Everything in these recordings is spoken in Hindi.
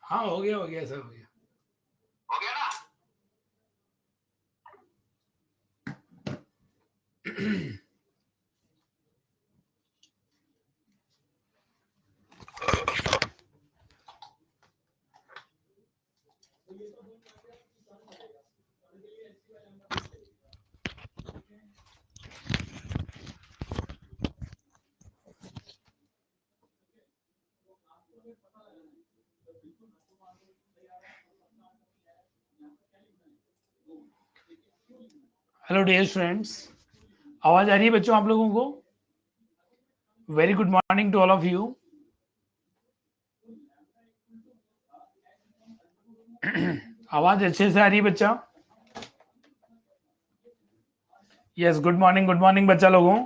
हाँ हो गया सर, हो गया। हेलो डियर स्टूडेंट्स, आवाज आ रही है बच्चों आप लोगों को? Very good morning to all of you. आवाज अच्छे से आ रही है बच्चा? यस, गुड मॉर्निंग बच्चा लोगों।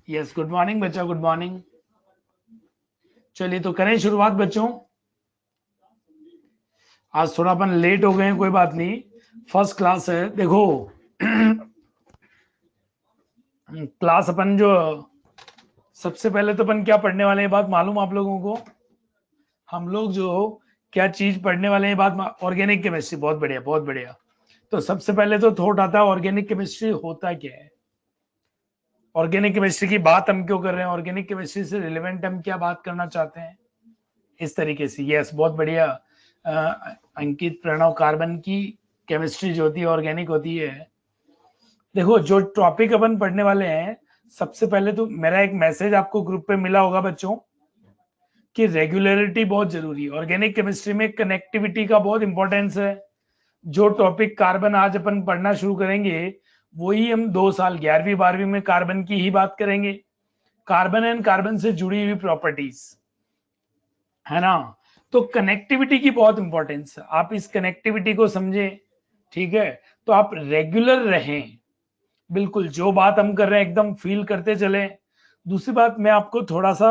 यस, गुड मॉर्निंग बच्चा, गुड मॉर्निंग। चलिए तो करें शुरुआत बच्चों। आज थोड़ा अपन लेट हो गए हैं, कोई बात नहीं, फर्स्ट क्लास है। देखो क्लास अपन जो सबसे पहले तो अपन क्या पढ़ने वाले हैं, बात मालूम आप लोगों को? हम लोग जो क्या चीज पढ़ने वाले हैं, बात ऑर्गेनिक केमिस्ट्री। बहुत बढ़िया, बहुत बढ़िया। तो सबसे पहले तो थॉट आता है ऑर्गेनिक केमिस्ट्री होता क्या है, ऑर्गेनिक केमिस्ट्री की बात हम क्यों कर रहे हैं, ऑर्गेनिक केमिस्ट्री से रिलेवेंट हम क्या बात करना चाहते हैं, इस तरीके से। यस, बहुत बढ़िया अंकित, प्रणव। कार्बन की केमिस्ट्री जो होती है ऑर्गेनिक होती है। देखो जो टॉपिक अपन पढ़ने वाले हैं, सबसे पहले तो मेरा एक मैसेज आपको ग्रुप पे मिला होगा बच्चों कि रेगुलरिटी बहुत जरूरी है। ऑर्गेनिक केमिस्ट्री में कनेक्टिविटी का बहुत इंपॉर्टेंस है। जो टॉपिक कार्बन आज अपन पढ़ना शुरू करेंगे, वही हम 2 साल 11वीं 12वीं में कार्बन की ही बात करेंगे। कार्बन एंड कार्बन से जुड़ी हुई प्रॉपर्टीज, है ना। तो कनेक्टिविटी की बहुत इंपॉर्टेंस है, आप इस कनेक्टिविटी को समझें, ठीक है। तो आप रेगुलर रहें, बिल्कुल जो बात हम कर रहे हैं एकदम फील करते चले। दूसरी बात, मैं आपको थोड़ा सा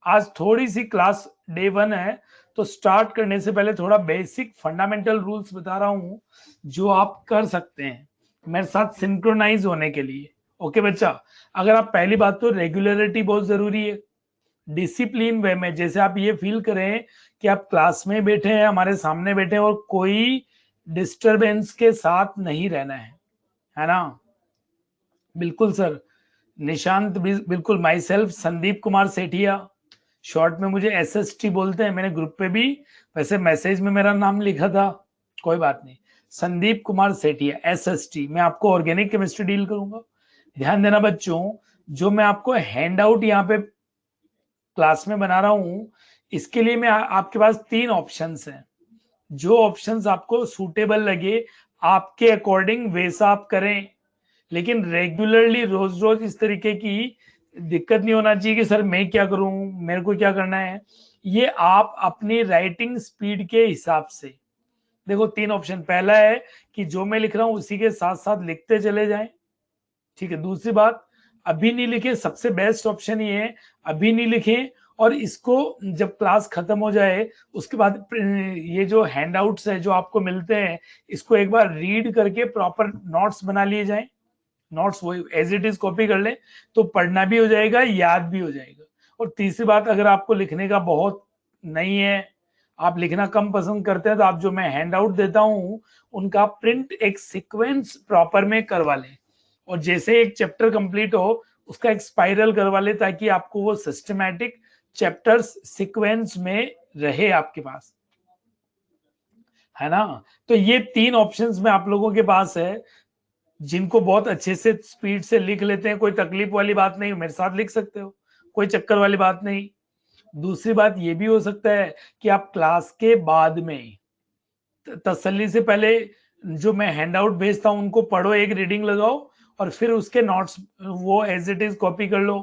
आज थोड़ी सी क्लास डे 1 है, तो स्टार्ट करने से पहले थोड़ा बेसिक फंडामेंटल रूल्स बता रहा हूं जो आप कर सकते हैं मेरे साथ सिंक्रोनाइज होने के लिए। ओके बच्चा, अगर आप पहली बात तो रेगुलरिटी बहुत जरूरी है, डिसिप्लिन वे में। जैसे आप ये फील करें कि आप क्लास में बैठे हैं, हमारे सामने बैठे हैं और कोई डिस्टरबेंस के साथ नहीं रहना है ना। बिल्कुल सर, निशांत बिल्कुल। My self Sandeep Kumar Sethia, short में मुझे SST बोलते हैं। मैंने ग्रुप पे भी वैसे मैसेज में मेरा नाम लिखा था, कोई बात नहीं, संदीप कुमार सेठिया SST। मैं आपको ऑर्गेनिक केमिस्ट्री डील करूंगा। ध्यान देना बच्चों, जो मैं आपको हैंड आउट यहाँ पे क्लास में बना रहा हूं, इसके लिए मैं आपके पास 3 ऑप्शंस हैं। जो ऑप्शंस आपको सूटेबल लगे, आपके अकॉर्डिंग वैसा आप करें, लेकिन रेगुलरली रोज रोज इस तरीके की दिक्कत नहीं होना चाहिए कि सर मैं क्या करूं, मेरे को क्या करना है। ये आप अपनी राइटिंग स्पीड के हिसाब से देखो। 3 ऑप्शन, पहला है कि जो मैं लिख रहा हूं उसी के साथ साथ लिखते चले जाएं, ठीक है। दूसरी बात, अभी नहीं लिखे, सबसे बेस्ट ऑप्शन ये है अभी नहीं लिखें, और इसको जब क्लास खत्म हो जाए उसके बाद ये जो हैंडआउट्स है जो आपको मिलते हैं, इसको एक बार रीड करके प्रॉपर नोट्स बना लिए जाएं। नोट्स वही एज इट इज कॉपी कर लें, तो पढ़ना भी हो जाएगा, याद भी हो जाएगा। और तीसरी बात, अगर आपको लिखने का बहुत नहीं है, आप लिखना कम पसंद करते हैं, तो आप जो मैं हैंड आउट देता हूं उनका प्रिंट एक सीक्वेंस प्रॉपर में करवा लें, और जैसे एक चैप्टर कंप्लीट हो उसका एक स्पाइरल करवा ले, ताकि आपको वो सिस्टमैटिक चैप्टर्स सीक्वेंस में रहे आपके पास, है ना। तो ये 3 ऑप्शंस में आप लोगों के पास है। जिनको बहुत अच्छे से स्पीड से लिख लेते हैं, कोई तकलीफ वाली बात नहीं, मेरे साथ लिख सकते हो, कोई चक्कर वाली बात नहीं। दूसरी बात ये भी हो सकता है कि आप क्लास के बाद में तसल्ली से पहले जो मैं हैंड आउट भेजता हूं उनको पढ़ो, एक रीडिंग लगाओ, और फिर उसके नोट्स वो एज इट इज कॉपी कर लो,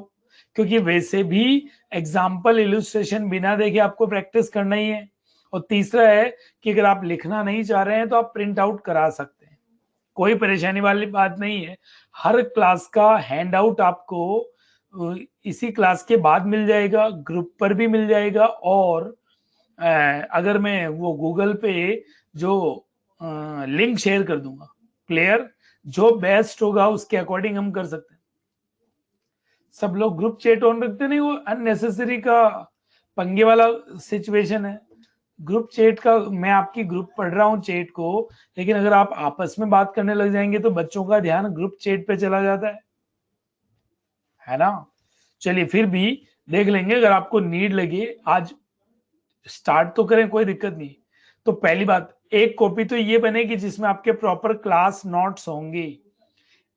क्योंकि वैसे भी एग्जाम्पल इलुस्ट्रेशन बिना देखे आपको प्रैक्टिस करना ही है। और तीसरा है कि अगर आप लिखना नहीं चाह रहे हैं तो आप प्रिंट आउट करा सकते हैं, कोई परेशानी वाली बात नहीं है। हर क्लास का हैंड आउट आपको इसी क्लास के बाद मिल जाएगा, ग्रुप पर भी मिल जाएगा, और अगर मैं वो गूगल पे जो लिंक शेयर कर दूंगा, क्लियर, जो बेस्ट होगा उसके अकॉर्डिंग हम कर सकते हैं। सब लोग ग्रुप चैट ऑन रखते नहीं, वो अननेसेसरी का पंगे वाला सिचुएशन है। ग्रुप चैट का, मैं आपकी ग्रुप पढ़ रहा हूँ चैट को, लेकिन अगर आप आपस में बात करने लग जाएंगे तो बच्चों का ध्यान ग्रुप चैट पे चला जाता है ना। चलिए फिर भी देख लेंगे, अगर आपको नीड लगे आज स्टार्ट तो करें, कोई दिक्कत नहीं। तो पहली बात, एक कॉपी तो ये बनेगी जिसमें आपके प्रॉपर क्लास नोट्स होंगे।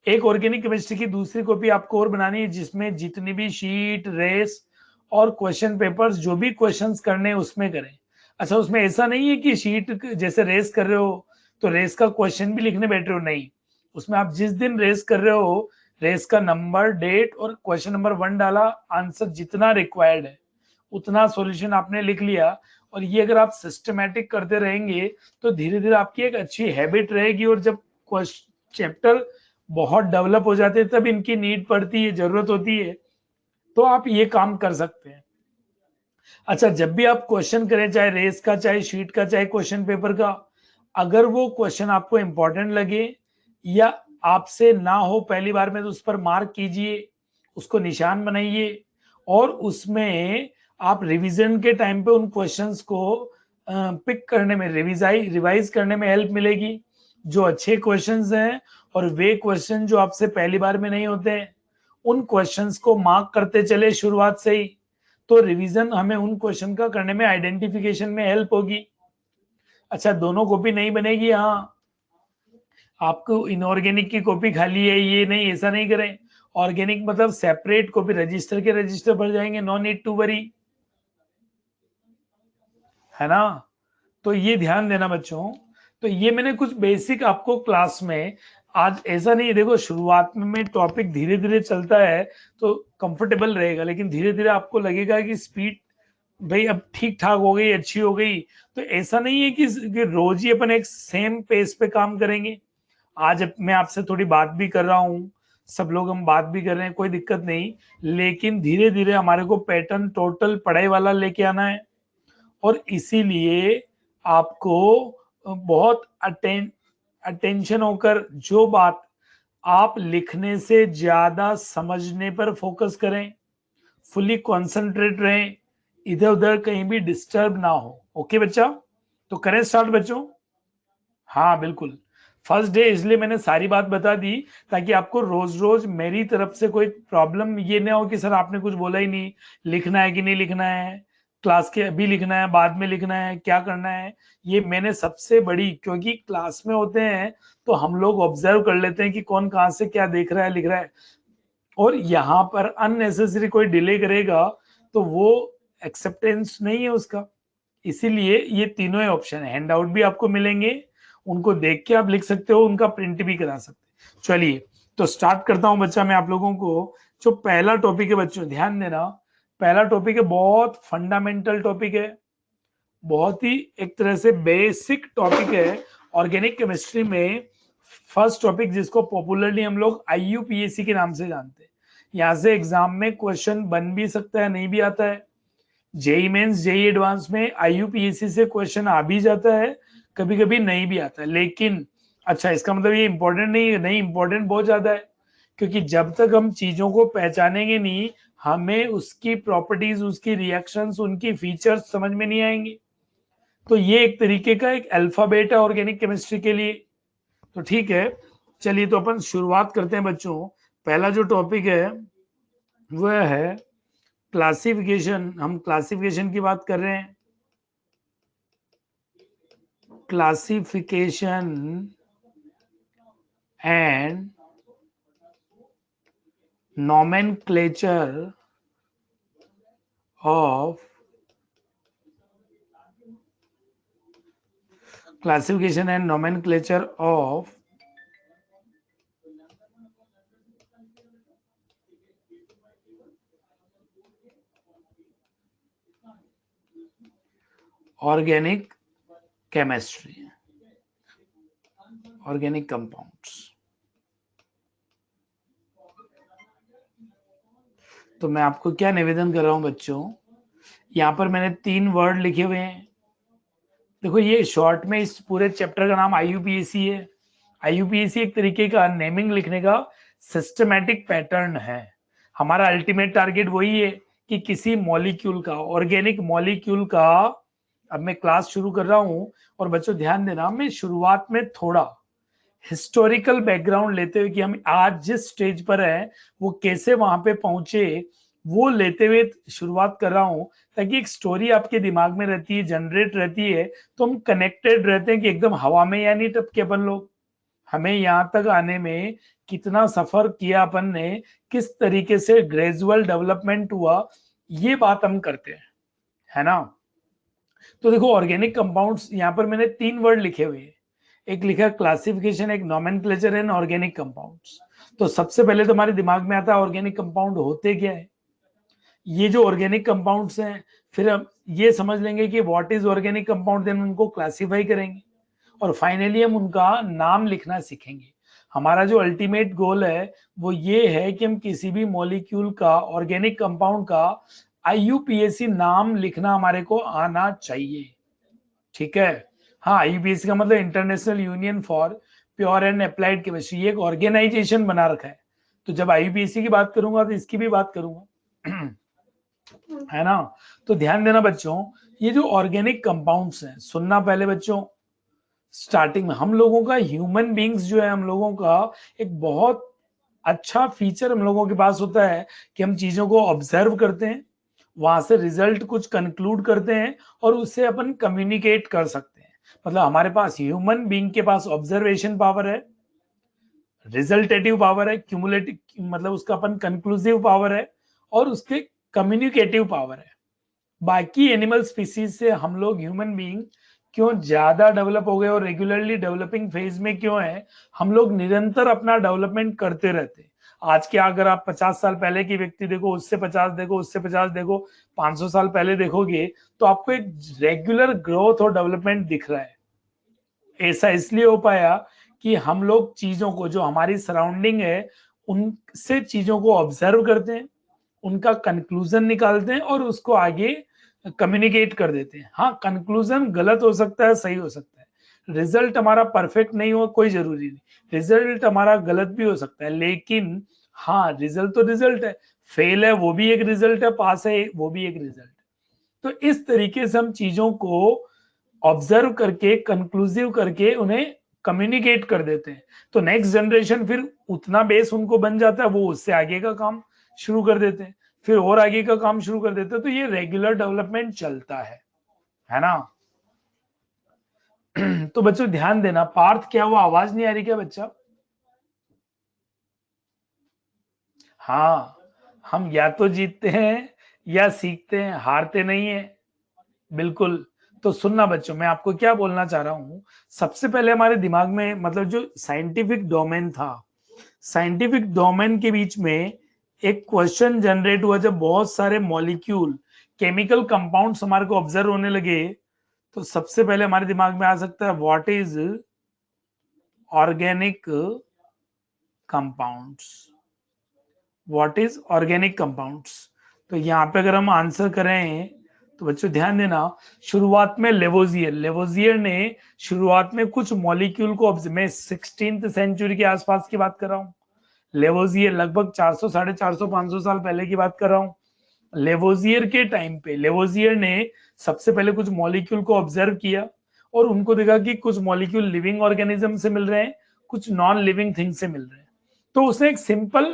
एक ऑर्गेनिक केमिस्ट्री की दूसरी कॉपी आपको और बनानी है जिसमें जितनी भी शीट, रेस और क्वेश्चन पेपर्स, जो भी क्वेश्चंस करने हैं उसमें करें। अच्छा, उसमें ऐसा नहीं है कि शीट जैसे रेस कर रहे हो तो रेस का क्वेश्चन भी लिखने बैठ रहे हो, नहीं। उसमें आप जिस दिन रेस कर रहे हो, रेस का नंबर, डेट और क्वेश्चन नंबर 1 डाला, आंसर जितना रिक्वायर्ड है उतना सॉल्यूशन आपने लिख लिया। और ये अगर आप सिस्टमेटिक करते रहेंगे तो धीरे धीरे आपकी एक अच्छी हैबिट रहेगी, और जब चैप्टर बहुत डेवलप हो जाते हैं तब इनकी नीड पड़ती है, जरूरत होती है, तो आप ये काम कर सकते हैं। अच्छा, जब भी आप क्वेश्चन करें, चाहे रेस का, चाहे शीट का, चाहे क्वेश्चन पेपर का, अगर वो क्वेश्चन आपको इंपॉर्टेंट लगे या आपसे ना हो पहली बार में, तो उस पर मार्क कीजिए, उसको निशान बनाइए, और उसमें आप रिवीजन के टाइम पे उन क्वेश्चंस को पिक करने में, रिवाइज करने में हेल्प मिलेगी। जो अच्छे क्वेश्चंस हैं और वे क्वेश्चन जो आपसे पहली बार में नहीं होते हैं, उन क्वेश्चंस को मार्क करते चले शुरुआत से ही, तो रिवीजन हमें उन क्वेश्चन का करने में, आइडेंटिफिकेशन में हेल्प होगी। अच्छा, दोनों कॉपी नहीं बनेगी, हाँ, आपको इनऑर्गेनिक की कॉपी खाली है ये नहीं, ऐसा नहीं करें। ऑर्गेनिक मतलब सेपरेट कॉपी, रजिस्टर के रजिस्टर भर जाएंगे, नो नीड टू वरी, है ना। तो ये ध्यान देना बच्चों। तो ये मैंने कुछ बेसिक आपको क्लास में, आज ऐसा नहीं है, देखो शुरुआत में टॉपिक धीरे धीरे चलता है तो कंफर्टेबल रहेगा, लेकिन धीरे धीरे आपको लगेगा कि स्पीड भाई अब ठीक ठाक हो गई, अच्छी हो गई। तो ऐसा नहीं है कि रोज ही अपन एक सेम पेस पे काम करेंगे। आज मैं आपसे थोड़ी बात भी कर रहा हूँ, सब लोग हम बात भी कर रहे हैं, कोई दिक्कत नहीं, लेकिन धीरे धीरे हमारे को पैटर्न टोटल पढ़ाई वाला लेके आना है। और इसीलिए आपको बहुत अटेंशन होकर जो बात आप लिखने से ज्यादा समझने पर फोकस करें, फुली कॉन्सेंट्रेट रहें, इधर उधर कहीं भी डिस्टर्ब ना हो। ओके बच्चा, तो करें स्टार्ट बच्चों। हाँ बिल्कुल, फर्स्ट डे इसलिए मैंने सारी बात बता दी ताकि आपको रोज रोज मेरी तरफ से कोई प्रॉब्लम ये ना हो कि सर आपने कुछ बोला ही नहीं, लिखना है कि नहीं लिखना है, क्लास के अभी लिखना है, बाद में लिखना है, क्या करना है। ये मैंने सबसे बड़ी, क्योंकि क्लास में होते हैं तो हम लोग ऑब्जर्व कर लेते हैं कि कौन कहाँ से क्या देख रहा है, लिख रहा है, और यहाँ पर अननेसेसरी कोई डिले करेगा तो वो एक्सेप्टेंस नहीं है उसका। इसीलिए ये तीनों ही ऑप्शन है, हैंड आउट भी आपको मिलेंगे, उनको देख के आप लिख सकते हो, उनका प्रिंट भी करा सकते हैं। चलिए, तो स्टार्ट करता हूं बच्चा मैं आप लोगों को। जो पहला टॉपिक है बच्चों, ध्यान देना, पहला टॉपिक है, बहुत फंडामेंटल टॉपिक है, बहुत ही एक तरह से बेसिक टॉपिक है ऑर्गेनिक केमिस्ट्री में। फर्स्ट टॉपिक जिसको पॉपुलरली हम लोग आईयूपीएसी के नाम से जानते हैं। यहाँ से एग्जाम में क्वेश्चन बन भी सकता है, नहीं भी आता है। जेई मेंस, जेई एडवांस में आईयूपीएसी से क्वेश्चन आ भी जाता है, कभी कभी नहीं भी आता है, लेकिन अच्छा इसका मतलब ये इंपॉर्टेंट नहीं है, नहीं, इंपॉर्टेंट बहुत ज्यादा है, क्योंकि जब तक हम चीजों को पहचानेंगे नहीं, हमें उसकी प्रॉपर्टीज, उसकी रिएक्शंस, उनकी फीचर्स समझ में नहीं आएंगे। तो ये एक तरीके का एक अल्फाबेट है ऑर्गेनिक केमिस्ट्री के लिए। तो ठीक है, चलिए तो अपन शुरुआत करते हैं बच्चों। पहला जो टॉपिक है वह है क्लासिफिकेशन। हम क्लासिफिकेशन की बात कर रहे हैं, classification and nomenclature of classification and nomenclature of organic chemistry, organic compounds। तो मैं आपको क्या निवेदन कर रहा हूं बच्चों, यहाँ पर मैंने 3 वर्ड लिखे हुए हैं। देखो ये शॉर्ट में इस पूरे चैप्टर का नाम आईयूपीएसी है। आईयूपीएसी एक तरीके का नेमिंग लिखने का सिस्टमैटिक पैटर्न है। हमारा अल्टीमेट टारगेट वही है कि किसी मॉलिक्यूल का, ऑर्गेनिक मॉलिक्यूल का, अब मैं क्लास शुरू कर रहा हूं और बच्चों ध्यान देना, मैं शुरुआत में थोड़ा हिस्टोरिकल बैकग्राउंड लेते हुए कि हम आज जिस स्टेज पर है वो कैसे वहां पे पहुंचे, वो लेते हुए शुरुआत कर रहा हूं, ताकि एक स्टोरी आपके दिमाग में रहती है, जनरेट रहती है, तो हम कनेक्टेड रहते हैं कि एकदम हवा में या नहीं टपके अपन लोग। हमें यहाँ तक आने में कितना सफर किया अपन ने, किस तरीके से ग्रेजुअल डेवलपमेंट हुआ, ये बात हम करते हैं, है ना। तो देखो ऑर्गेनिक कंपाउंड्स, यहाँ पर मैंने 3 वर्ड लिखे हुए हैं। एक लिखा क्लासिफिकेशन, एक नोमेनक्लेचर एंड ऑर्गेनिक कंपाउंड्स। तो सबसे पहले तो हमारे दिमाग में आता है ऑर्गेनिक कंपाउंड होते क्या है। ये जो ऑर्गेनिक कंपाउंड्स हैं, फिर हम ये समझ लेंगे कि what is organic compound, then उनको क्लासिफाई करेंगे और फाइनली हम उनका नाम लिखना सीखेंगे। हमारा जो अल्टीमेट गोल है वो ये है कि हम किसी भी मॉलिक्यूल का, ऑर्गेनिक कंपाउंड का आईयूपीएसी नाम लिखना हमारे को आना चाहिए, ठीक है। हाँ, आईयूपीएसी का मतलब international union for pure and applied chemistry, ये एक ऑर्गेनाइजेशन बना रखा है। तो जब आईयूपीएसी की बात करूंगा तो इसकी भी बात करूंगा, है ना। तो ध्यान देना बच्चों, ये जो ऑर्गेनिक कंपाउंड्स हैं, सुनना पहले बच्चों, स्टार्टिंग में हम लोगों का, ह्यूमन बींग्स जो है, हम लोगों का एक बहुत अच्छा फीचर हम लोगों के पास होता है कि हम चीजों को ऑब्जर्व करते हैं, वहां से रिजल्ट कुछ कंक्लूड करते हैं और उससे अपन कम्युनिकेट कर सकते हैं। मतलब हमारे पास, ह्यूमन बींग के पास ऑब्जर्वेशन पावर है, रिजल्टेटिव पावर है, क्यूमुलेटिव मतलब उसका अपन कंक्लूसिव पावर है, और उसके कम्युनिकेटिव पावर है। बाकी एनिमल स्पीसीज से हम लोग ह्यूमन बीइंग क्यों ज्यादा डेवलप हो गए और रेगुलरली डेवलपिंग फेज में क्यों है, हम लोग निरंतर अपना डेवलपमेंट करते रहते हैं। आज के अगर आप 50 साल पहले की व्यक्ति देखो, उससे 50 देखो, उससे 50 देखो, 500 साल पहले देखोगे, तो आपको एक रेगुलर ग्रोथ और डेवलपमेंट दिख रहा है। ऐसा इसलिए हो पाया कि हम लोग चीजों को, जो हमारी सराउंडिंग है, उनसे चीजों को ऑब्जर्व करते हैं, उनका कंक्लूजन निकालते हैं और उसको आगे कम्युनिकेट कर देते हैं। हाँ, कंक्लूजन गलत हो सकता है, सही हो सकता है, रिजल्ट हमारा परफेक्ट नहीं हो, कोई जरूरी नहीं, रिजल्ट हमारा गलत भी हो सकता है, लेकिन हाँ, रिजल्ट तो रिजल्ट है। फेल है वो भी एक रिजल्ट है, पास है वो भी एक रिजल्ट। तो इस तरीके से हम चीजों को ऑब्जर्व करके, कंक्लूसिव करके उन्हें कम्युनिकेट कर देते हैं। तो नेक्स्ट जनरेशन फिर उतना बेस उनको बन जाता है, वो उससे आगे का काम शुरू कर देते हैं, फिर और आगे का काम शुरू कर देते हैं। तो ये रेगुलर डेवलपमेंट चलता है ना। तो बच्चों ध्यान देना, पार्थ क्या हुआ, आवाज नहीं आ रही क्या बच्चा? हाँ, हम या तो जीतते हैं या सीखते हैं, हारते नहीं है, बिल्कुल। तो सुनना बच्चों, मैं आपको क्या बोलना चाह रहा हूं, सबसे पहले हमारे दिमाग में, मतलब जो साइंटिफिक डोमेन था, साइंटिफिक डोमेन के बीच में एक क्वेश्चन जनरेट हुआ जब बहुत सारे मॉलिक्यूल, केमिकल कंपाउंड्स हमारे को ऑब्जर्व होने लगे। तो सबसे पहले हमारे दिमाग में आ सकता है what is organic compounds, what is organic compounds. तो यहाँ पे अगर हम आंसर करें तो बच्चों ध्यान देना, शुरुआत में लेवोजियर ने शुरुआत में कुछ मॉलिक्यूल को, मैं 16th सेंचुरी के आसपास की बात कर रहा हूँ, लेवोजियर लगभग 400, 450, 500 साल पहले की बात कर रहा हूँ। लेवोजियर के टाइम पे लेवोजियर ने सबसे पहले कुछ मॉलिक्यूल को ऑब्जर्व किया और उनको देखा कि कुछ मॉलिक्यूल लिविंग ऑर्गेनिज्म से मिल रहे हैं, कुछ नॉन लिविंग थिंग से मिल रहे हैं। तो उसने एक सिंपल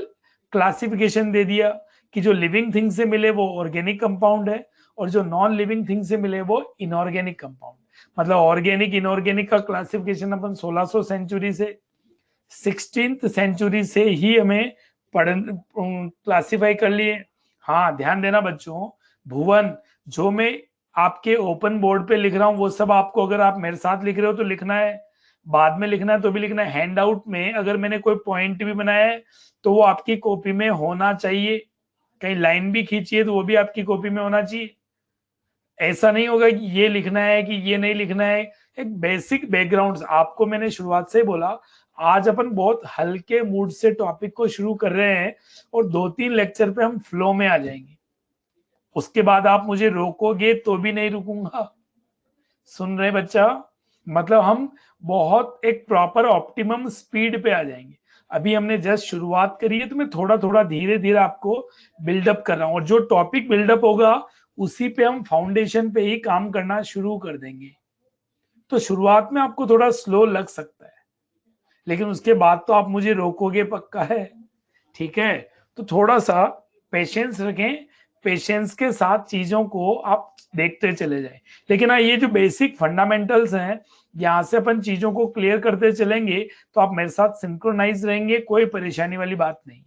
क्लासिफिकेशन दे दिया कि जो लिविंग थिंग से मिले वो ऑर्गेनिक कंपाउंड है और जो नॉन लिविंग थिंग से मिले वो इनऑर्गेनिक कंपाउंड। मतलब ऑर्गेनिक इनऑर्गेनिक का क्लासिफिकेशन अपन 1600 सेंचुरी से, 16th सेंचुरी से ही हमें पढ़ क्लासिफाई कर लिए। हाँ ध्यान देना बच्चों, भुवन, जो मैं आपके ओपन बोर्ड पे लिख रहा हूँ वो सब आपको, अगर आप मेरे साथ लिख रहे हो तो लिखना है, बाद में लिखना है तो भी लिखना है। हैंड आउट में अगर मैंने कोई पॉइंट भी बनाया है तो वो आपकी कॉपी में होना चाहिए, कहीं लाइन भी खींची है तो वो भी आपकी कॉपी में होना चाहिए। ऐसा नहीं होगा कि ये लिखना है कि ये नहीं लिखना है। एक बेसिक बैकग्राउंड आपको मैंने शुरुआत से बोला, आज अपन बहुत हल्के मूड से टॉपिक को शुरू कर रहे हैं और 2-3 लेक्चर पे हम फ्लो में आ जाएंगे। उसके बाद आप मुझे रोकोगे तो भी नहीं रुकूंगा। सुन रहे बच्चा? मतलब हम बहुत एक प्रॉपर ऑप्टिमम स्पीड पे आ जाएंगे। अभी हमने जस्ट शुरुआत करी है, तो मैं थोड़ा थोड़ा धीरे धीरे आपको बिल्डअप कर रहा हूं, और जो टॉपिक बिल्डअप होगा उसी पे हम फाउंडेशन पे ही काम करना शुरू कर देंगे। तो शुरुआत में आपको थोड़ा स्लो लग सकता है, लेकिन उसके बाद तो आप मुझे रोकोगे पक्का है, ठीक है? तो थोड़ा सा पेशेंस रखें, पेशेंस के साथ चीजों को आप देखते चले जाएं। लेकिन हाँ, ये जो बेसिक फंडामेंटल्स हैं, यहाँ से अपन चीजों को क्लियर करते चलेंगे तो आप मेरे साथ सिंक्रोनाइज रहेंगे, कोई परेशानी वाली बात नहीं।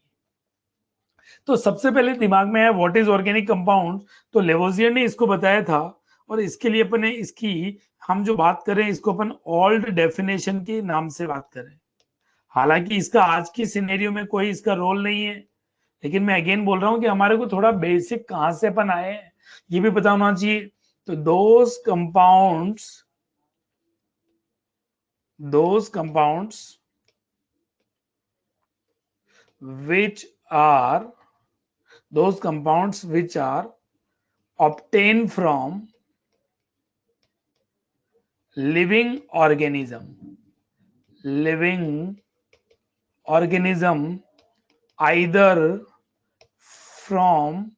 तो सबसे पहले दिमाग में है व्हाट इज ऑर्गेनिक कंपाउंड, तो लेवोजियर ने इसको बताया था, और इसके लिए अपन ने इसकी, हम जो बात करें इसको अपन ओल्ड डेफिनेशन के नाम से बात करें। हालांकि इसका आज की सिनेरियो में कोई इसका रोल नहीं है, लेकिन मैं अगेन बोल रहा हूं कि हमारे को थोड़ा बेसिक कहां से अपन आए हैं ये भी पता होना चाहिए। तो those compounds which are those compounds which are obtained from living organism either from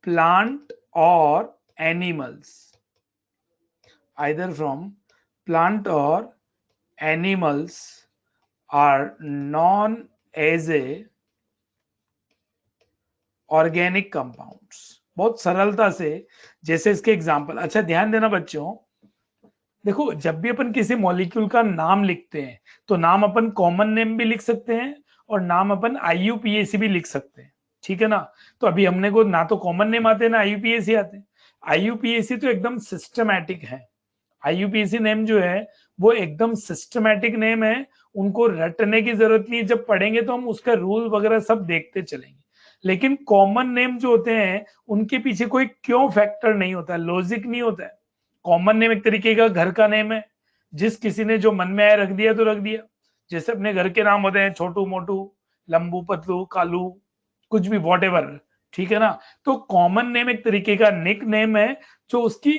plant or animals, either from plant or animals are known as a organic compounds. बहुत सरलता से, जैसे इसके एग्जांपल, अच्छा ध्यान देना बच्चों, देखो जब भी अपन किसी मॉलिक्यूल का नाम लिखते हैं तो नाम अपन कॉमन नेम भी लिख सकते हैं और नाम अपन आईयूपीएसी भी लिख सकते हैं, ठीक है ना? तो अभी हमने को ना तो कॉमन नेम आते हैं ना आईयूपीएसी आते हैं। आईयूपीएसी तो एकदम सिस्टमैटिक है। आईयूपीएसी नेम जो है वो एकदम सिस्टमैटिक नेम है, उनको रटने की जरूरत नहीं है, जब पढ़ेंगे तो हम उसका रूल वगैरह सब देखते चलेंगे। लेकिन कॉमन नेम जो होते हैं उनके पीछे कोई क्यों फैक्टर नहीं होता, लॉजिक नहीं होता है। कॉमन नेम एक तरीके का घर का नेम है, जिस किसी ने जो मन में आया रख दिया तो रख दिया। जैसे अपने घर के नाम होते हैं छोटू मोटू, लंबू पतलू कालू, कुछ भी वॉट एवर, ठीक है ना? तो कॉमन नेम एक तरीके का निक नेम है, जो उसकी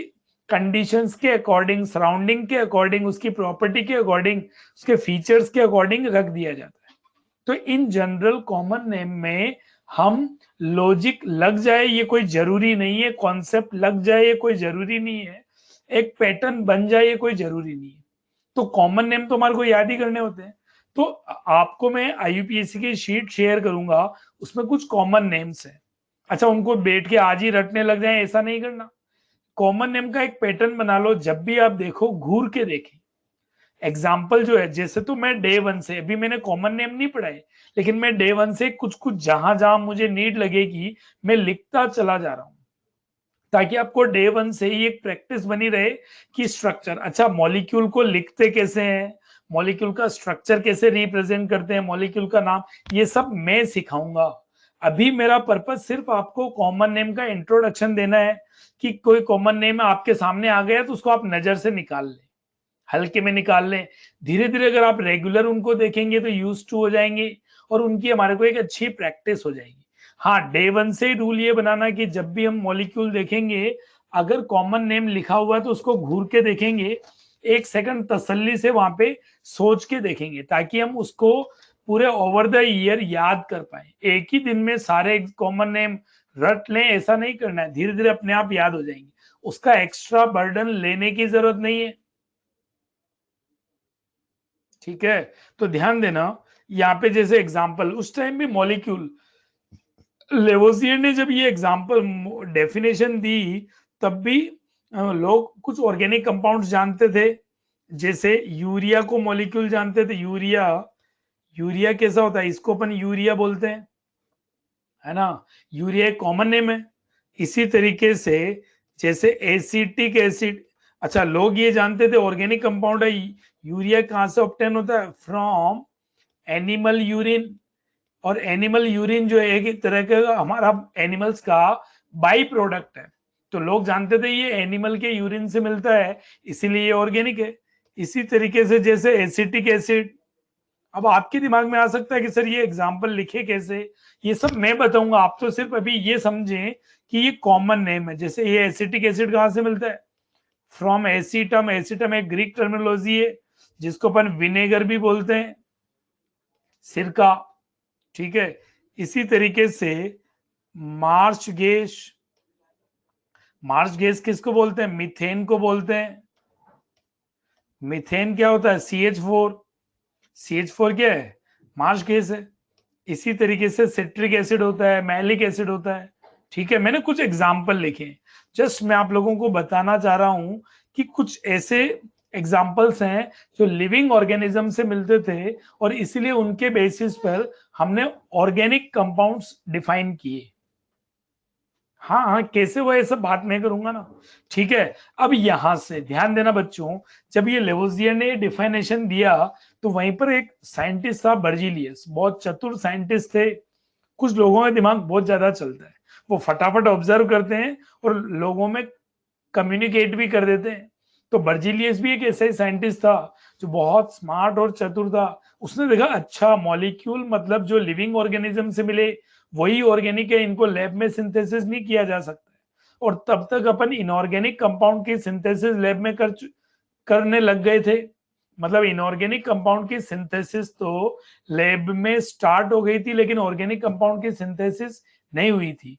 कंडीशंस के अकॉर्डिंग, सराउंडिंग के अकॉर्डिंग, उसकी प्रॉपर्टी के अकॉर्डिंग, उसके फीचर्स के अकॉर्डिंग रख दिया जाता है। तो इन जनरल कॉमन नेम में हम लॉजिक लग जाए ये कोई जरूरी नहीं है, कॉन्सेप्ट लग जाए ये कोई जरूरी नहीं है, एक पैटर्न बन जाए ये कोई जरूरी नहीं है। तो कॉमन नेम तो हमारे को याद ही करने होते हैं। तो आपको मैं आईयूपीएससी की शीट शेयर करूंगा, उसमें कुछ कॉमन नेम्स हैं। अच्छा, उनको बैठ के आज ही रटने लग जाए ऐसा नहीं करना। कॉमन नेम का एक पैटर्न बना लो, जब भी आप देखो घूर के देखें। एग्जाम्पल जो है, जैसे तो मैं डे वन से, अभी मैंने कॉमन नेम नहीं पढ़ाए, लेकिन मैं डे वन से कुछ कुछ जहां जहां मुझे नीड लगेगी मैं लिखता चला जा रहा हूं, ताकि आपको डे वन से ही एक प्रैक्टिस बनी रहे कि स्ट्रक्चर, अच्छा मॉलिक्यूल को लिखते कैसे हैं, मॉलिक्यूल का स्ट्रक्चर कैसे रिप्रेजेंट करते हैं, मॉलिक्यूल का नाम, ये सब मैं सिखाऊंगा। अभी मेरा पर्पस सिर्फ आपको कॉमन नेम का इंट्रोडक्शन देना है, कि कोई कॉमन नेम आपके सामने आ गया तो उसको आप नजर से निकाल लें, हल्के में निकाल लें। धीरे धीरे अगर आप रेगुलर उनको देखेंगे तो यूज टू हो जाएंगे, और उनकी हमारे को एक अच्छी प्रैक्टिस हो जाएगी। हाँ, डे वन से रूल ये बनाना कि जब भी हम मॉलिक्यूल देखेंगे, अगर कॉमन नेम लिखा हुआ है तो उसको घूर के देखेंगे, एक सेकंड तसल्ली से वहां पे सोच के देखेंगे, ताकि हम उसको पूरे ओवर द ईयर याद कर पाए। एक ही दिन में सारे कॉमन नेम रट लें ऐसा नहीं करना है, धीरे धीरे अपने आप याद हो जाएंगे, उसका एक्स्ट्रा बर्डन लेने की जरूरत नहीं है, ठीक है? तो ध्यान देना, यहाँ पे जैसे एग्जांपल, उस टाइम भी मॉलिक्यूल, लेवोजियर ने जब ये एग्जांपल डेफिनेशन दी, तब भी लोग कुछ ऑर्गेनिक कंपाउंड्स जानते थे। जैसे यूरिया को मॉलिक्यूल जानते थे, यूरिया, यूरिया कैसा होता है, इसको अपन यूरिया बोलते हैं, है ना? यूरिया एक कॉमन नेम है। इसी तरीके से जैसे एसिटिक एसिड, अच्छा लोग ये जानते थे ऑर्गेनिक कंपाउंड है, यूरिया कहां से ऑब्टेन होता है, फ्रॉम एनिमल यूरिन। और एनिमल यूरिन जो है एक तरह का हमारा एनिमल्स का बाई प्रोडक्ट है, तो लोग जानते थे ये एनिमल के यूरिन से मिलता है, इसीलिए ये ऑर्गेनिक है। इसी तरीके से जैसे एसिटिक एसिड, अब आपके दिमाग में आ सकता है कि सर ये एग्जाम्पल लिखे कैसे, ये सब मैं बताऊंगा, आप तो सिर्फ अभी ये समझें कि ये कॉमन नेम है। जैसे ये एसिटिक एसिड कहां से मिलता है, फ्रॉम एसिटम। एसिटम एक ग्रीक टर्मिनोलॉजी है जिसको अपन विनेगर भी बोलते हैं, सिरका, ठीक है। इसी तरीके से मार्च गैस, मार्च गैस किसको बोलते हैं, मीथेन को बोलते हैं। मीथेन क्या होता है, CH4, CH4 क्या है, मार्च गैस है। इसी तरीके से सिट्रिक एसिड होता है, मैलिक एसिड होता है, ठीक है। मैंने कुछ एग्जाम्पल लिखे हैं, जस्ट मैं आप लोगों को बताना चाह रहा हूं कि कुछ ऐसे एग्जाम्पल्स हैं जो लिविंग ऑर्गेनिज्म से मिलते थे और इसीलिए उनके बेसिस पर हमने ऑर्गेनिक कंपाउंड्स डिफाइन किए। हाँ हाँ, कैसे हुआ ये सब बात मैं करूंगा ना, ठीक है। अब यहां से ध्यान देना बच्चों, जब ये लेवोजियर ने डिफाइनेशन दिया तो वहीं पर एक साइंटिस्ट था बर्जीलियस, बहुत चतुर साइंटिस्ट थे। कुछ लोगों का दिमाग बहुत ज्यादा चलता है, वो फटाफट ऑब्जर्व करते हैं और लोगों में कम्युनिकेट भी कर देते हैं। तो बर्जीलियस भी एक ऐसा ही साइंटिस्ट था जो बहुत स्मार्ट और चतुर था। उसने देखा अच्छा मॉलिक्यूल मतलब जो लिविंग ऑर्गेनिज्म से मिले वही ऑर्गेनिक है, इनको लैब में सिंथेसिस नहीं किया जा सकता। और तब तक अपन इनऑर्गेनिक कंपाउंड की सिंथेसिस लैब में करने लग गए थे। मतलब इनऑर्गेनिक कंपाउंड की सिंथेसिस तो लैब में स्टार्ट हो गई थी लेकिन ऑर्गेनिक कंपाउंड की सिंथेसिस नहीं हुई थी।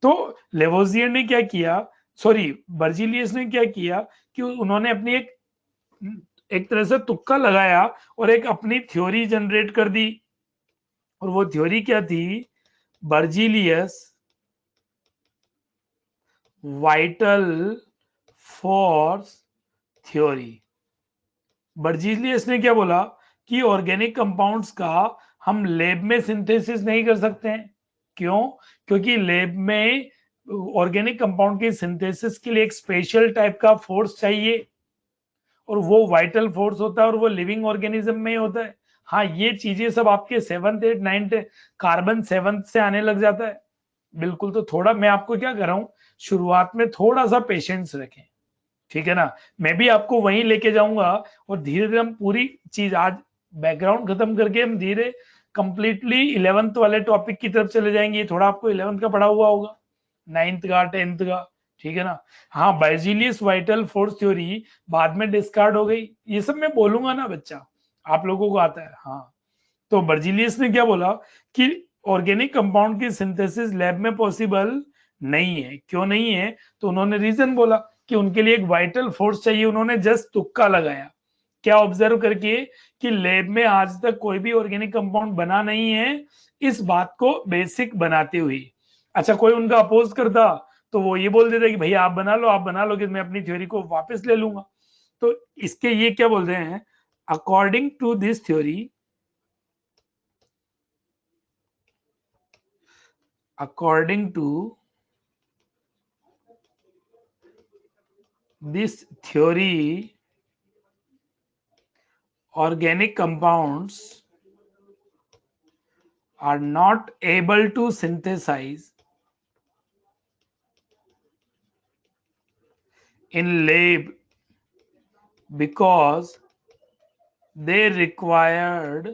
तो लेवोजियर ने क्या किया, सॉरी बर्जीलियस ने क्या किया कि उन्होंने अपनी एक तरह से तुक्का लगाया और एक अपनी थ्योरी जनरेट कर दी। और वो थ्योरी क्या थी, Berzelius vital force theory. Berzelius ने क्या बोला कि ऑर्गेनिक कंपाउंड्स का हम लैब में सिंथेसिस नहीं कर सकते हैं। क्यों, क्योंकि लैब में ऑर्गेनिक कंपाउंड की सिंथेसिस के लिए एक स्पेशल टाइप का फोर्स चाहिए और वो वाइटल फोर्स होता है और वो लिविंग ऑर्गेनिज्म में ही होता है। हाँ, ये चीजें सब आपके 7th 8th 9th carbon 7th से आने लग जाता है। बिल्कुल, तो थोड़ा मैं आपको क्या कर रहा हूँ, शुरुआत में थोड़ा सा पेशेंस रखें, ठीक है ना। मैं भी आपको वहीं लेके जाऊंगा और धीरे धीरे हम पूरी चीज आज बैकग्राउंड खत्म करके हम धीरे कंप्लीटली 11th वाले टॉपिक की तरफ चले जाएंगे। ये थोड़ा आपको 11th का पढ़ा हुआ होगा, 9th का 10th का, ठीक है ना। हाँ, बायजीलियस वाइटल फोर्स थ्योरी बाद में डिस्कार्ड हो गई, ये सब मैं बोलूंगा ना बच्चा, आप लोगों को आता है। हाँ, तो बर्जीलियस ने क्या बोला कि ऑर्गेनिक कंपाउंड की सिंथेसिस लैब में पॉसिबल नहीं है। क्यों नहीं है, तो उन्होंने रीजन बोला कि उनके लिए एक वाइटल फोर्स चाहिए। उन्होंने जस्ट तुक्का लगाया, क्या ऑब्जर्व करके कि लैब में आज तक कोई भी ऑर्गेनिक कंपाउंड बना नहीं है, इस बात को बेसिक बनाते हुए। अच्छा, कोई उनका अपोज करता तो वो ये बोल देते कि भैया आप बना लो कि मैं अपनी थ्योरी को वापस ले लूंगा। तो इसके ये क्या बोल रहे हैं, according to this theory, according to this theory, organic compounds are not able to synthesize in lab because they required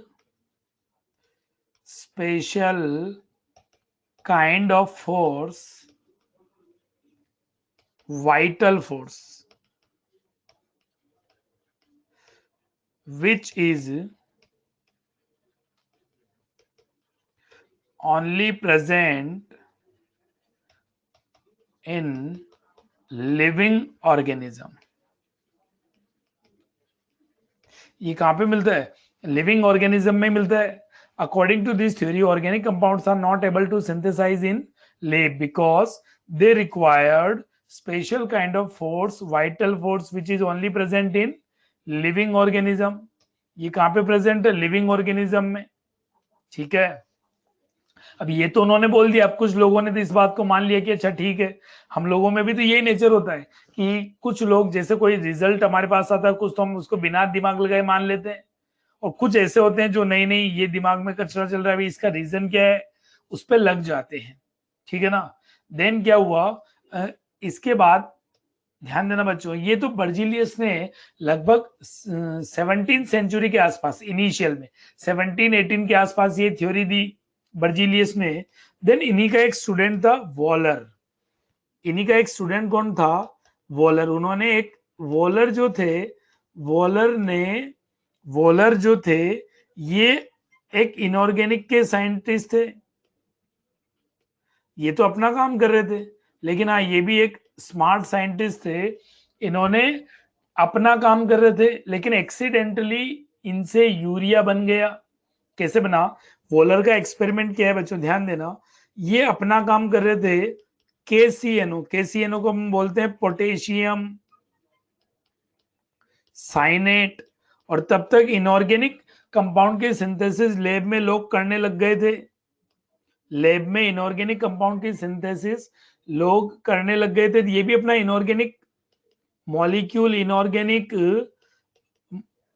special kind of force, vital force, which is only present in living organism। ये कहां पे मिलता है, लिविंग ऑर्गेनिज्म में मिलता है। According to this theory organic compounds are not able to synthesise in lab because they required special kind of force, vital force, which is only present in living organism। ये कहां पे प्रेजेंट है, लिविंग ऑर्गेनिज्म में, ठीक है। अब ये तो उन्होंने बोल दिया, अब कुछ लोगों ने तो इस बात को मान लिया कि अच्छा ठीक है। हम लोगों में भी तो यही नेचर होता है कि कुछ लोग जैसे कोई रिजल्ट हमारे पास आता है कुछ तो हम उसको बिना दिमाग लगाए मान लेते हैं, और कुछ ऐसे होते हैं जो नहीं नहीं ये दिमाग में कचरा चल रहा है, इसका रीजन क्या है, उस पर लग जाते हैं, ठीक है ना। देन क्या हुआ, इसके बाद ध्यान देना बच्चों, ये तो बर्जीलियस ने लगभग 17th सेंचुरी के आसपास, इनिशियल में 17-18 के आसपास ये थ्योरी दी बर्जीलियस ने। देन इन्हीं का एक स्टूडेंट था वॉलर, इन्हीं का एक स्टूडेंट कौन था, वॉलर। उन्होंने एक वॉलर जो थे, वॉलर जो थे ये एक इनऑर्गेनिक के साइंटिस्ट थे, ये तो अपना काम कर रहे थे, लेकिन हाँ ये भी एक स्मार्ट साइंटिस्ट थे। इन्होंने अपना काम कर रहे थे, लेकिन एक्सीडेंटली इनसे यूरिया बन गया। कैसे बना, वॉलर का एक्सपेरिमेंट क्या है बच्चों, ध्यान देना। ये अपना काम कर रहे थे, केसीएनओ को हम बोलते हैं पोटेशियम साइनेट। और तब तक इनऑर्गेनिक कंपाउंड के सिंथेसिस लैब में लोग करने लग गए थे, लैब में इनऑर्गेनिक कंपाउंड की सिंथेसिस लोग करने लग गए थे। ये भी अपना इनऑर्गेनिक मॉलिक्यूल, इनऑर्गेनिक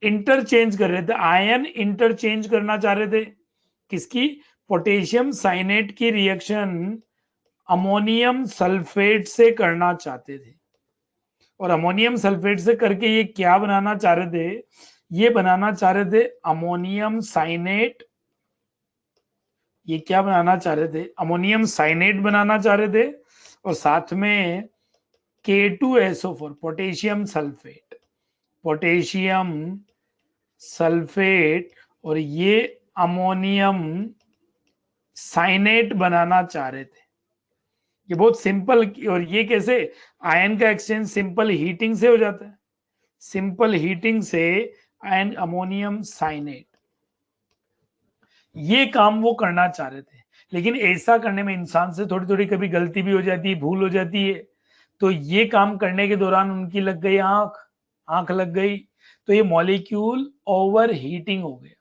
इंटरचेंज कर रहे थे, आयन इंटरचेंज करना चाह रहे थे। किसकी, पोटेशियम साइनेट की रिएक्शन अमोनियम सल्फेट से करना चाहते थे। और अमोनियम सल्फेट से करके ये क्या बनाना चाह रहे थे, ये बनाना चाह रहे थे अमोनियम साइनेट। ये क्या बनाना चाह रहे थे, अमोनियम साइनेट बनाना चाह रहे थे, और साथ में K2SO4 potassium sulphate, potassium sulphate, और ये अमोनियम साइनेट बनाना चाह रहे थे। ये बहुत सिंपल, और ये कैसे, आयन का एक्सचेंज सिंपल हीटिंग से हो जाता है, सिंपल हीटिंग से आयन अमोनियम साइनेट। ये काम वो करना चाह रहे थे, लेकिन ऐसा करने में इंसान से थोड़ी थोड़ी कभी गलती भी हो जाती है, भूल हो जाती है। तो ये काम करने के दौरान उनकी लग गई आंख लग गई, तो ये मॉलिक्यूल ओवर हीटिंग हो गया।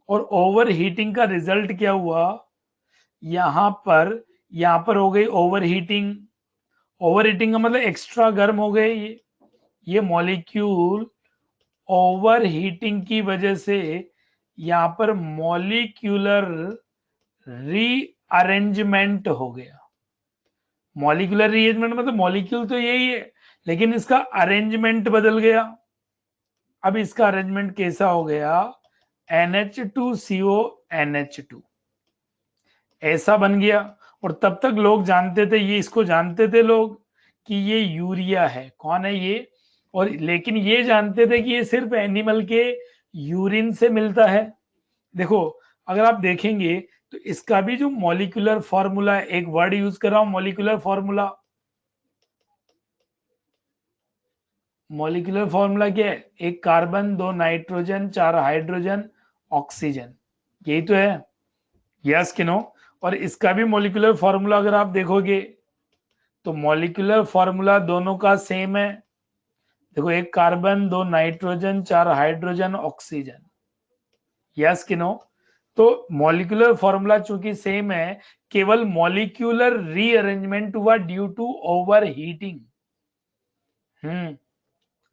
और ओवर हीटिंग का रिजल्ट क्या हुआ, यहां पर हो गई ओवर हीटिंग। ओवर हीटिंग का मतलब एक्स्ट्रा गर्म हो गए ये मॉलिक्यूल। ओवर हीटिंग की वजह से यहां पर मॉलिक्यूलर रीअरेंजमेंट हो गया। मॉलिक्यूलर रीअरेंजमेंट मतलब मॉलिक्यूल तो यही है, लेकिन इसका अरेंजमेंट बदल गया। अब इसका अरेंजमेंट कैसा हो गया, NH2CO NH2 ऐसा बन गया। और तब तक लोग जानते थे, ये इसको जानते थे लोग कि ये यूरिया है। कौन है ये, और लेकिन ये जानते थे कि ये सिर्फ एनिमल के यूरिन से मिलता है। देखो अगर आप देखेंगे तो इसका भी जो मॉलिक्यूलर फॉर्मूला है, एक वर्ड यूज कर रहा हूं, मॉलिक्यूलर फॉर्मूला। मॉलिक्यूलर फॉर्मूला क्या है, एक कार्बन, 2 नाइट्रोजन, 4 हाइड्रोजन, ऑक्सीजन, यही तो है, यस कि नो। और इसका भी मॉलिक्यूलर फॉर्मूला अगर आप देखोगे तो मॉलिक्यूलर फॉर्मूला दोनों का सेम है। देखो एक carbon, 2 nitrogen, 4 hydrogen, oxygen, yes कि नो। तो मॉलिक्यूलर फॉर्मूला चूंकि सेम है, केवल मॉलिक्यूलर रीअरेंजमेंट हुआ ड्यू टू ओवर हीटिंग।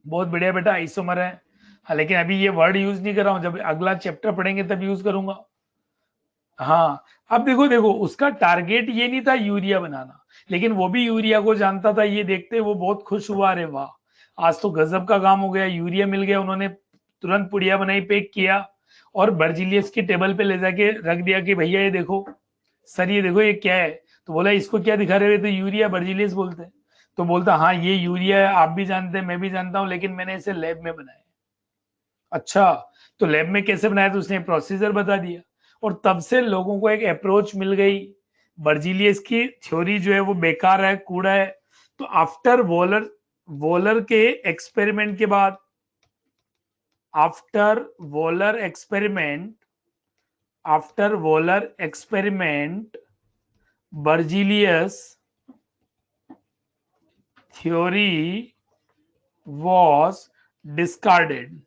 बहुत बढ़िया बेटा, आइसोमर है। हाँ लेकिन अभी ये वर्ड यूज नहीं कर रहा हूं, जब अगला चैप्टर पढ़ेंगे तब यूज करूंगा। हाँ अब देखो देखो, उसका टारगेट ये नहीं था यूरिया बनाना, लेकिन वो भी यूरिया को जानता था। ये देखते वो बहुत खुश हुआ, अरे वाह आज तो गजब का काम हो गया, यूरिया मिल गया। उन्होंने तुरंत पुड़िया बनाई, पैक किया, और बर्जीलियस की टेबल पे ले जाके रख दिया कि भैया ये देखो सर, ये देखो ये क्या है। तो बोला इसको क्या दिखा रहे हो, तो यूरिया, बर्जीलियस बोलते हैं। तो बोलता हाँ ये यूरिया है, आप भी जानते हैं, मैं भी जानता हूँ, लेकिन मैंने इसे लैब में बनाया। अच्छा, तो लैब में कैसे बनाया, तो उसने प्रोसीजर बता दिया। और तब से लोगों को एक अप्रोच मिल गई, बर्जीलियस की थ्योरी जो है वो बेकार है, कूड़ा है। तो आफ्टर वॉलर वॉलर के एक्सपेरिमेंट के बाद, after Waller experiment Berzelius theory was discarded.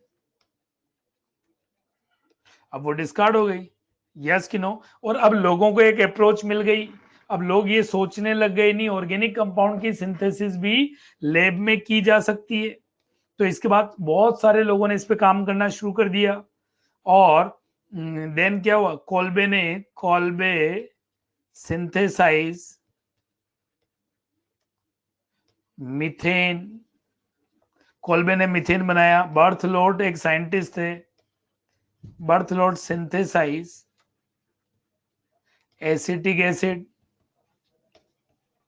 अब वो डिस्कार्ड हो गई, यस कि नो। और अब लोगों को एक अप्रोच मिल गई, अब लोग ये सोचने लग गए नहीं, ऑर्गेनिक कंपाउंड की सिंथेसिस भी लैब में की जा सकती है। तो इसके बाद बहुत सारे लोगों ने इस पे काम करना शुरू कर दिया। और देन क्या हुआ, कॉल्बे सिंथेसाइज मीथेन कोल्बे ने मीथेन बनाया। बर्थलोट एक साइंटिस्ट थे, बर्थलोट सिंथेसाइज एसिटिक एसिड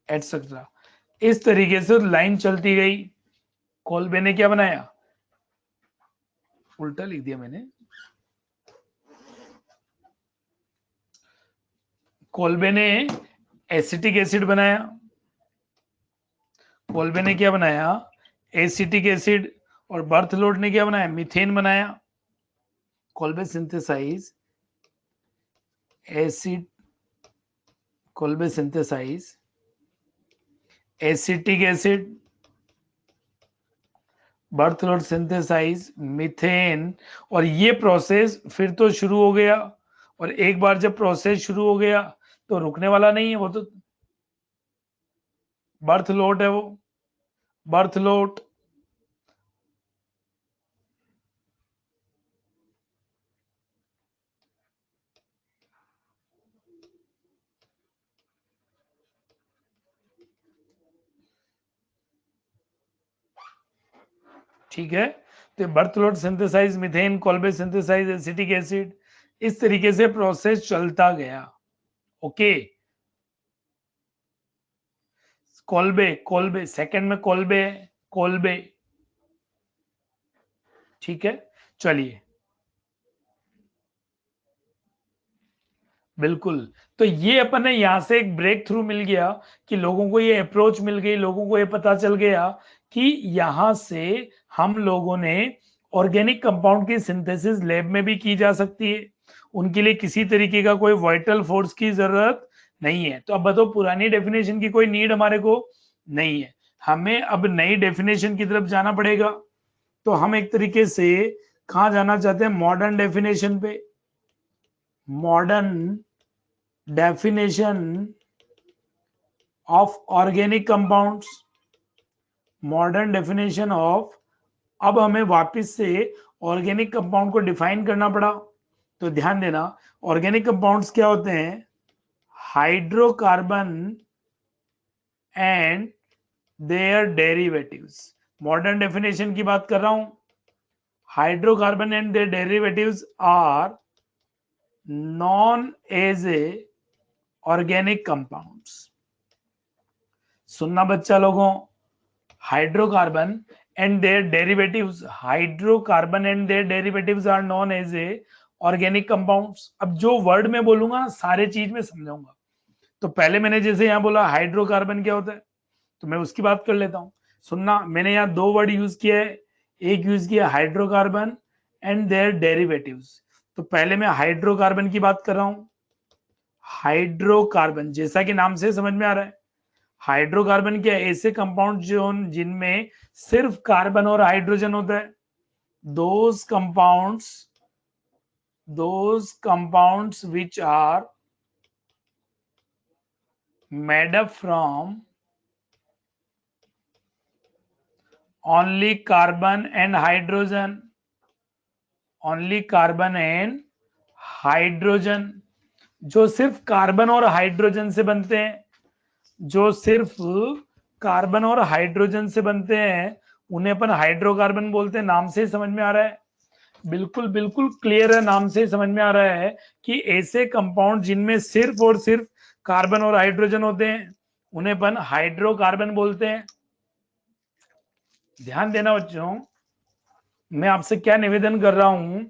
एटसेट्रा। इस तरीके से लाइन चलती गई। कोल्बे ने क्या बनाया, उल्टा लिख दिया मैंने, कोल्बे ने एसिटिक एसिड बनाया। कोल्बे ने क्या बनाया, एसिटिक एसिड। और बर्थलोट ने क्या बनाया, मीथेन बनाया। Kolbe synthesise acid, Kolbe synthesise acetic acid, Berthelot synthesise methane. और ये प्रोसेस फिर तो शुरू हो गया। और एक बार जब प्रोसेस शुरू हो गया तो रुकने वाला नहीं है, वो तो बर्थलोट है, वो बर्थलोट। ठीक है, तो Berthelot synthesise methane, Kolbe synthesise acetic acid, इस तरीके से प्रोसेस चलता गया। ओके, कोल्बे, कोल्बे सेकंड में कोल्बे है, कोल्बे। ठीक है, चलिए, बिल्कुल। तो ये अपन ने यहां से एक ब्रेक थ्रू मिल गया कि लोगों को ये अप्रोच मिल गई, लोगों को ये पता चल गया कि यहां से हम लोगों ने ऑर्गेनिक कंपाउंड की सिंथेसिस लैब में भी की जा सकती है। उनके लिए किसी तरीके का कोई वाइटल फोर्स की जरूरत नहीं है। तो अब बताओ, पुरानी डेफिनेशन की कोई नीड हमारे को नहीं है, हमें अब नई डेफिनेशन की तरफ जाना पड़ेगा। तो हम एक तरीके से कहा जाना चाहते हैं, मॉडर्न डेफिनेशन पे। Modern definition of organic compounds, modern definition of. अब हमें वापस से ऑर्गेनिक कंपाउंड को डिफाइन करना पड़ा। तो ध्यान देना, ऑर्गेनिक कंपाउंड्स क्या होते हैं, hydrocarbon and their derivatives. Modern definition की बात कर रहा हूं। Hydrocarbon and their derivatives are known as a organic compounds. सुनना बच्चा लोगों, hydrocarbon and their derivatives, hydrocarbon and their derivatives are known as a organic compounds. अब जो वर्ड में बोलूंगा सारे चीज में समझाऊंगा। तो पहले मैंने जैसे यहां बोला हाइड्रोकार्बन क्या होता है, तो मैं उसकी बात कर लेता हूं। सुनना, मैंने यहाँ दो वर्ड यूज किया है, एक यूज किया हाइड्रोकार्बन एंड देयर डेरिवेटिव्स। तो पहले मैं हाइड्रोकार्बन की बात कर रहा हूं। हाइड्रोकार्बन जैसा कि नाम से समझ में आ रहा है, हाइड्रोकार्बन क्या है, ऐसे कंपाउंड जो जिनमें सिर्फ कार्बन और हाइड्रोजन होता है। Those compounds which are made up from only carbon and hydrogen, only carbon and hydrogen. जो सिर्फ कार्बन और हाइड्रोजन से बनते हैं, जो सिर्फ कार्बन और हाइड्रोजन से बनते हैं, उन्हें अपन हाइड्रोकार्बन बोलते हैं। नाम से ही समझ में आ रहा है, बिल्कुल बिल्कुल क्लियर है, नाम से ही समझ में आ रहा है कि ऐसे कंपाउंड जिनमें सिर्फ और सिर्फ कार्बन और हाइड्रोजन होते हैं, उन्हें अपन हाइड्रोकार्बन बोलते हैं। ध्यान देना बच्चों, मैं आपसे क्या निवेदन कर रहा हूं,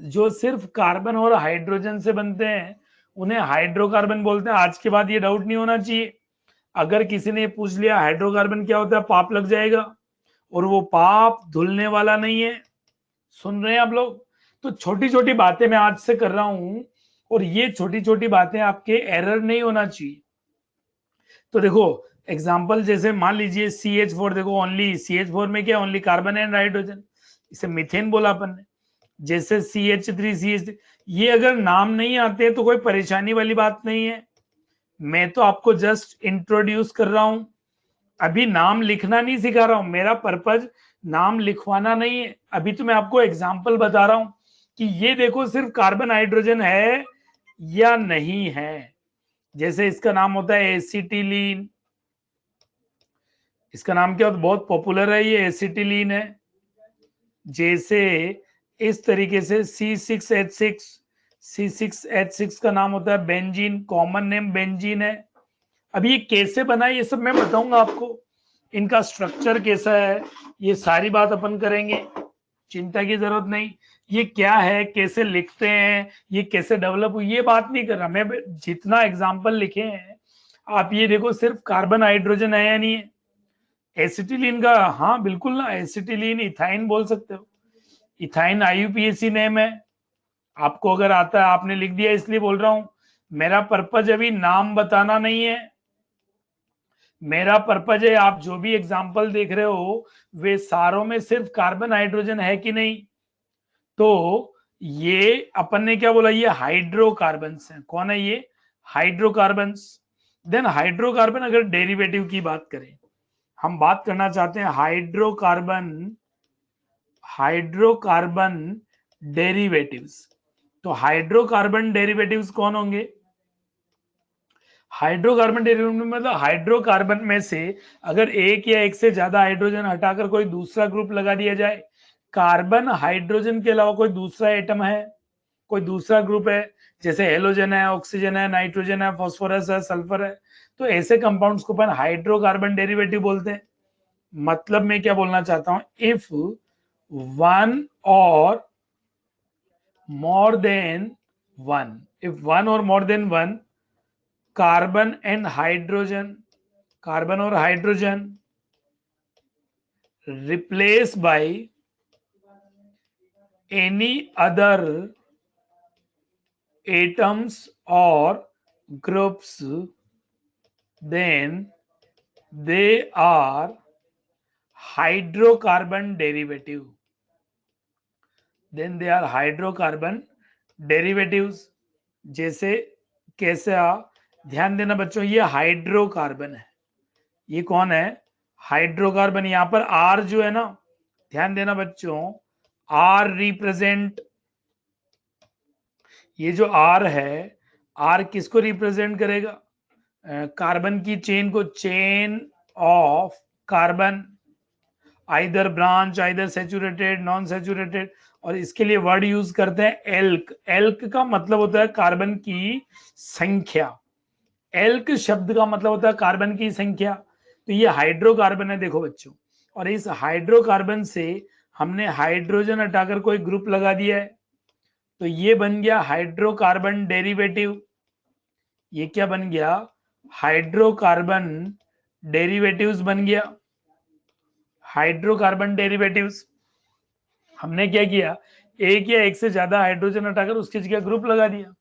जो सिर्फ कार्बन और हाइड्रोजन से बनते हैं उन्हें हाइड्रोकार्बन बोलते हैं। आज के बाद ये डाउट नहीं होना चाहिए, अगर किसी ने पूछ लिया हाइड्रोकार्बन क्या होता है, पाप लग जाएगा, और वो पाप धुलने वाला नहीं है। सुन रहे हैं आप लोग? तो छोटी छोटी बातें मैं आज से कर रहा हूं, और ये छोटी छोटी बातें आपके एरर नहीं होना चाहिए। तो देखो एग्जांपल, जैसे मान लीजिए CH4, देखो ओनली CH4 में क्या, ओनली कार्बन एंड हाइड्रोजन, इसे मीथेन बोला अपन ने। जैसे CH3 CH3, ये अगर नाम नहीं आते तो कोई परेशानी वाली बात नहीं है, मैं तो आपको जस्ट इंट्रोड्यूस कर रहा हूं, अभी नाम लिखना नहीं सिखा रहा हूं। मेरा पर्पज नाम लिखवाना नहीं है, अभी तो मैं आपको एग्जाम्पल बता रहा हूं कि ये देखो सिर्फ कार्बन हाइड्रोजन है या नहीं है। जैसे इसका नाम होता है एसिटिलीन, इसका नाम क्या होता है, बहुत पॉपुलर है, ये एसिटिलीन है। जैसे इस तरीके से C6H6, C6H6 का नाम होता है बेंजीन, कॉमन नेम बेंजीन है। अब ये कैसे बना ये सब मैं बताऊंगा आपको, इनका स्ट्रक्चर कैसा है, ये सारी बात अपन करेंगे, चिंता की जरूरत नहीं। ये क्या है, कैसे लिखते हैं, ये कैसे डेवलप हुई, ये बात नहीं कर रहा मैं। जितना एग्जाम्पल लिखे हैं आप ये देखो, सिर्फ कार्बन हाइड्रोजन है या नहीं है। एसिटिलीन का, हाँ बिल्कुल ना, एसिटिलीन इथाइन बोल सकते हो, इथाइन IUPAC नेम है। आपको अगर आता है आपने लिख दिया, इसलिए बोल रहा हूं। मेरा पर्पज अभी नाम बताना नहीं है, मेरा पर्पज है आप जो भी एग्जाम्पल देख रहे हो वे सारों में सिर्फ कार्बन हाइड्रोजन है कि नहीं। तो ये अपन ने क्या बोला, ये हाइड्रोकार्बन्स हैं। कौन है ये, हाइड्रोकार्बन्स। देन हाइड्रोकार्बन अगर डेरिवेटिव की बात करें, हम बात करना चाहते हैं हाइड्रोकार्बन, हाइड्रोकार्बन डेरिवेटिव्स। तो हाइड्रोकार्बन डेरिवेटिव्स कौन होंगे, हाइड्रोकार्बन डेरिवेटिव मतलब हाइड्रोकार्बन में से अगर एक या एक से ज्यादा हाइड्रोजन हटाकर कोई दूसरा ग्रुप लगा दिया जाए, कार्बन हाइड्रोजन के अलावा कोई दूसरा एटम है, कोई दूसरा ग्रुप है, जैसे हेलोजन है, ऑक्सीजन है, नाइट्रोजन है, फास्फोरस है, सल्फर है, तो ऐसे कंपाउंड्स को अपन हाइड्रोकार्बन डेरिवेटिव बोलते हैं। मतलब मैं क्या बोलना चाहता हूं, if one or more than one, if one or more than one carbon and hydrogen, carbon और hydrogen replace by any other atoms or groups, then they are hydrocarbon derivative, then they are hydrocarbon derivatives। जैसे कैसे ध्यान देना बच्चों, ये हाइड्रोकार्बन है, ये कौन है, हाइड्रोकार्बन। यहां पर R जो है ना, ध्यान देना बच्चों, R रिप्रेजेंट, ये जो R है, R किसको रिप्रेजेंट करेगा, कार्बन की चेन को, chain of carbon, either branch, either saturated, non saturated. और इसके लिए वर्ड यूज करते हैं एल्क। एल्क का मतलब होता है कार्बन की संख्या, एल्क शब्द का मतलब होता है कार्बन की संख्या। तो ये हाइड्रोकार्बन है देखो बच्चों, और इस हाइड्रोकार्बन से हमने हाइड्रोजन हटाकर कोई ग्रुप लगा दिया है, तो ये बन गया हाइड्रोकार्बन डेरिवेटिव। ये क्या बन गया, हाइड्रोकार्बन डेरिवेटिव्स बन गया, हाइड्रोकार्बन डेरिवेटिव्स। हमने क्या किया, एक या एक से ज्यादा हाइड्रोजन हटाकर उसकी जगह ग्रुप लगा दिया।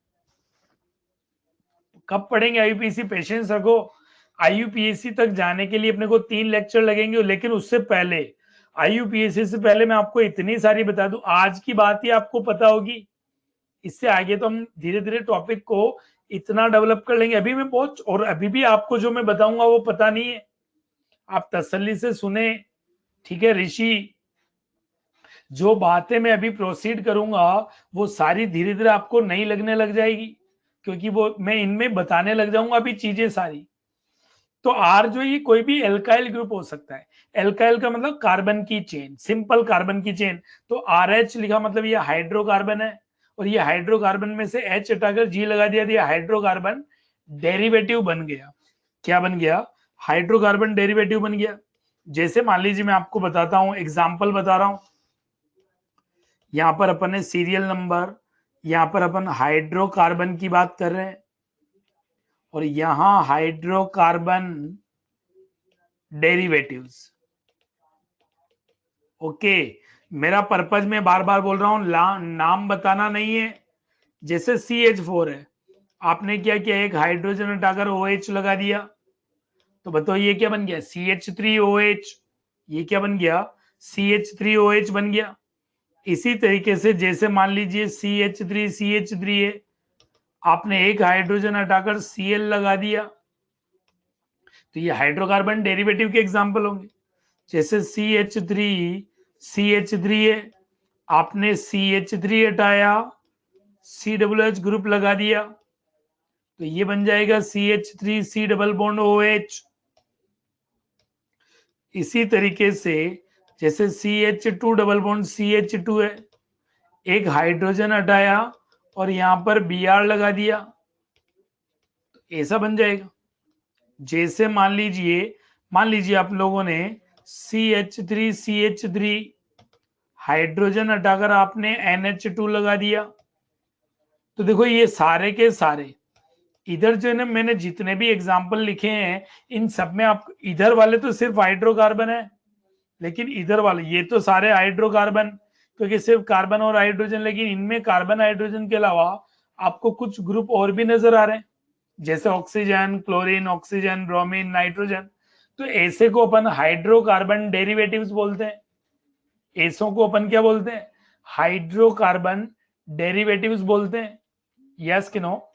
कब पढ़ेंगे आईयूपीएसी, पेशेंस रखो। आईयूपीएसी तक जाने के लिए अपने को 3 लेक्चर लगेंगे, लेकिन उससे पहले, आईयूपीएसी से पहले मैं आपको इतनी सारी बता दूं, आज की बात ही आपको पता होगी, इससे आगे तो हम धीरे धीरे टॉपिक को इतना डेवलप कर लेंगे। अभी मैं बहुत, और अभी भी आपको जो मैं बताऊंगा वो पता नहीं है, आप तसल्ली से सुने, ठीक है ऋषि। जो बातें मैं अभी प्रोसीड करूंगा वो सारी धीरे धीरे आपको नहीं लगने लग जाएगी, क्योंकि वो मैं इनमें बताने लग जाऊंगा अभी चीजें सारी। तो आर जो ये कोई भी एल्काइल ग्रुप हो सकता है, एल्काइल का मतलब कार्बन की चेन, सिंपल कार्बन की चेन। तो RH लिखा मतलब ये हाइड्रोकार्बन है, और ये हाइड्रोकार्बन में से H हटाकर G लगा दिया हाइड्रोकार्बन डेरिवेटिव बन गया। क्या बन गया, हाइड्रोकार्बन डेरिवेटिव बन गया। जैसे मान लीजिए मैं आपको बताता हूं, एग्जाम्पल बता रहा हूं, यहां पर अपन ने सीरियल नंबर, यहां पर अपन हाइड्रोकार्बन की बात कर रहे हैं, और यहां हाइड्रोकार्बन डेरिवेटिव्स। ओके, मेरा पर्पज में बार बार बोल रहा हूं, नाम बताना नहीं है। जैसे CH4 है, आपने क्या किया, एक हाइड्रोजन हटाकर OH लगा दिया, तो बताओ ये क्या बन गया, CH3OH। ये क्या बन गया, CH3OH बन गया। इसी तरीके से जैसे मान लीजिए CH3 है, आपने एक हाइड्रोजन हटाकर Cl लगा दिया, तो ये हाइड्रोकार्बन डेरिवेटिव के एग्जांपल होंगे। जैसे CH3 है, आपने CH3 हटाया, COOH ग्रुप लगा दिया, तो ये बन जाएगा CH3 C double bond OH। इसी तरीके से जैसे CH2 डबल बॉन्ड CH2 है, एक हाइड्रोजन हटाया और यहां पर Br लगा दिया, तो ऐसा बन जाएगा। जैसे मान लीजिए आप लोगों ने CH3 हाइड्रोजन हटाकर आपने NH2 लगा दिया, तो देखो ये सारे के सारे इधर जो है ना, मैंने जितने भी एग्जाम्पल लिखे हैं इन सब में आप इधर वाले तो सिर्फ हाइड्रोकार्बन है, लेकिन इधर वाले ये तो सारे हाइड्रोकार्बन, क्योंकि सिर्फ कार्बन और हाइड्रोजन, लेकिन इनमें कार्बन हाइड्रोजन के अलावा आपको कुछ ग्रुप और भी नजर आ रहे हैं, जैसे oxygen, chlorine, oxygen, bromine, nitrogen. तो ऐसे को अपन हाइड्रोकार्बन डेरिवेटिव्स बोलते हैं। ऐसों को अपन क्या बोलते हैं? हाइड्रोकार्बन डेरिवेटिव्स बोलते हैं। यस कि नो?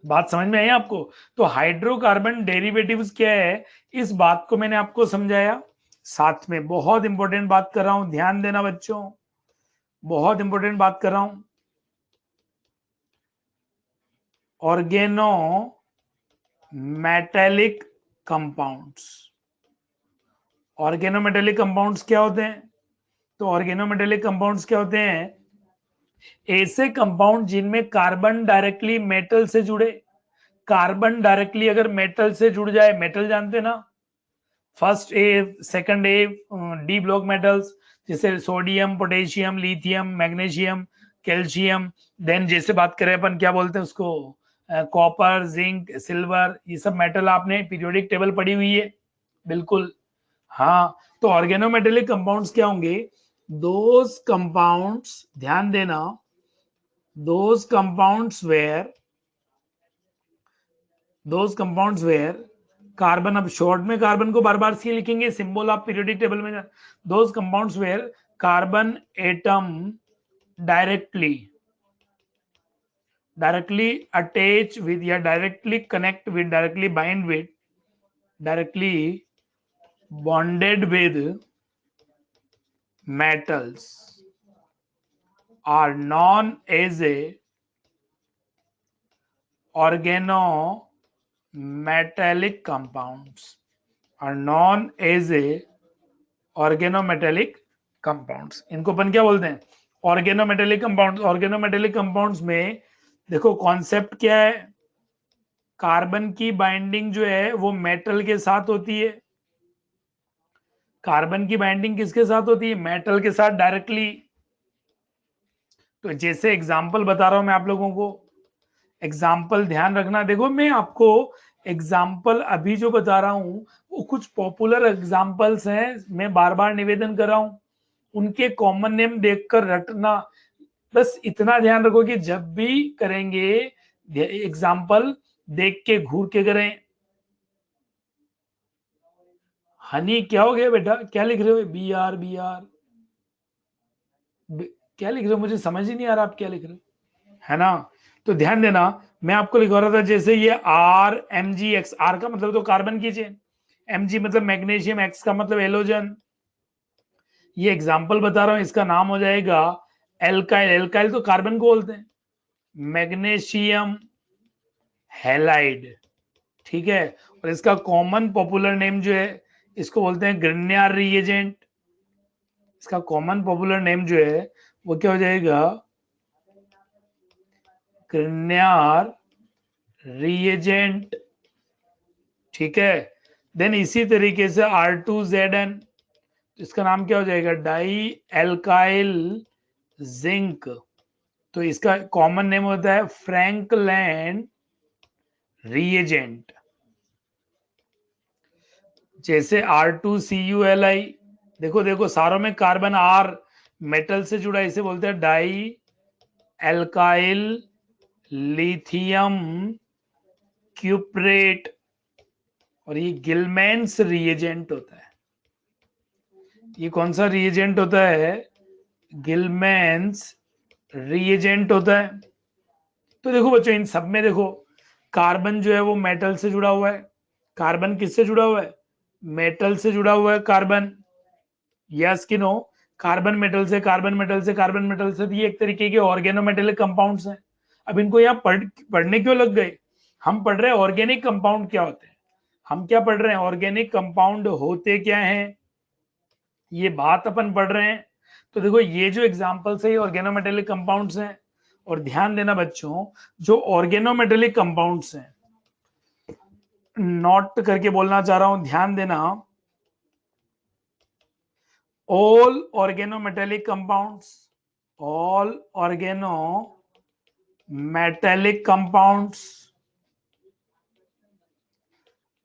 बात समझ में आई आपको? तो हाइड्रोकार्बन डेरिवेटिव्स क्या है, इस बात को मैंने आपको समझाया। साथ में बहुत इंपॉर्टेंट बात कर रहा हूं, ध्यान देना बच्चों, बहुत इंपॉर्टेंट बात कर रहा हूं। Organometallic compounds. Organometallic compounds क्या होते हैं? तो ऑर्गेनोमेटेलिक कंपाउंड्स क्या होते हैं? ऐसे कंपाउंड जिनमें कार्बन डायरेक्टली मेटल से जुड़े। कार्बन डायरेक्टली अगर मेटल से जुड़ जाए, मेटल जानते ना, first A, second A, D block metals, जैसे sodium, potassium, lithium, magnesium, calcium. Then जैसे बात करें अपन क्या बोलते हैं उसको, कॉपर, जिंक, सिल्वर, ये सब मेटल आपने पीरियोडिक टेबल पढ़ी हुई है, बिल्कुल। हाँ, तो ऑर्गेनोमेटेलिक कंपाउंड्स क्या होंगे? दोज कंपाउंड्स, ध्यान देना, दोज कंपाउंड्स वेयर कार्बन, अब शॉर्ट में कार्बन को बार बार सी लिखेंगे, सिंबल आप पीरियोडिक टेबल में, those compounds where carbon atom directly attach with या directly connect with, directly bind with, directly bonded with metals are known as a organometallic compounds, are known as a organometallic compounds। इनको अपन क्या बोलते हैं? Organometallic compounds. ऑर्गेनोमेटेलिक कंपाउंड्स में देखो कॉन्सेप्ट क्या है, कार्बन की बाइंडिंग जो है वो मेटल के साथ होती है। कार्बन की बाइंडिंग किसके साथ होती है? मेटल के साथ डायरेक्टली। तो जैसे एग्जांपल बता रहा हूं मैं आप लोगों को, एग्जाम्पल ध्यान रखना। देखो मैं आपको एग्जाम्पल अभी जो बता रहा हूं वो कुछ पॉपुलर एग्जाम्पल्स हैं, मैं बार बार निवेदन कर रहा हूं, उनके कॉमन नेम देखकर रटना। बस इतना ध्यान रखो कि जब भी करेंगे एग्जाम्पल देख के घूर के करें। हनी क्या हो गया बेटा, क्या लिख रहे हो? BR BR क्या लिख रहे हो? मुझे समझ ही नहीं आ रहा आप क्या लिख रहे हो, है ना? तो ध्यान देना, मैं आपको लिखवा रहा था जैसे ये RMgX, R का मतलब तो कार्बन की चेन, Mg मतलब मैग्नीशियम, X का मतलब एलोजन। ये एग्जाम्पल बता रहा हूं, इसका नाम हो जाएगा एल्काइल। एल्काइल तो कार्बन को बोलते हैं, मैग्नीशियम हैलाइड, ठीक है। और इसका कॉमन पॉपुलर नेम जो है, इसको बोलते हैं ग्रिग्नार्ड रिएजेंट। इसका कॉमन पॉपुलर नेम जो है वो क्या हो जाएगा? ग्रिग्नार्ड रिएजेंट, ठीक है। देन इसी तरीके से R2ZN, इसका नाम क्या हो जाएगा? Dialkyl zinc. तो इसका कॉमन नेम होता है फ्रैंकलैंड रिएजेंट। जैसे R2CuLi, देखो देखो सारों में कार्बन R मेटल से जुड़ा, इसे बोलते हैं डाई एल्काइल लिथियम क्यूप्रेट। और ये गिलमैन्स रिएजेंट होता है। ये कौन सा रिएजेंट होता है? गिलमैन्स रिएजेंट होता है। तो देखो बच्चों इन सब में देखो कार्बन जो है वो मेटल से जुड़ा हुआ है। कार्बन किससे जुड़ा हुआ है? मेटल से जुड़ा हुआ है कार्बन। यस कि नो? कार्बन मेटल से, कार्बन मेटल से, कार्बन मेटल से, ये एक तरीके के ऑर्गेनोमेटेलिक कंपाउंड्स हैं। अब इनको यहाँ पढ़ने क्यों लग गए? हम पढ़ रहे हैं ऑर्गेनिक कंपाउंड क्या होते हैं। हम क्या पढ़ रहे हैं, ऑर्गेनिक कंपाउंड होते क्या हैं, ये बात अपन पढ़ रहे हैं। तो देखो ये जो एग्जांपल्स है ये ऑर्गेनोमेटेलिक कंपाउंड्स हैं। और ध्यान देना बच्चों, जो ऑर्गेनोमेटेलिक कंपाउंड्स हैं, नोट करके बोलना चाह रहा हूं, ध्यान देना, all organometallic compounds, all organometallic compounds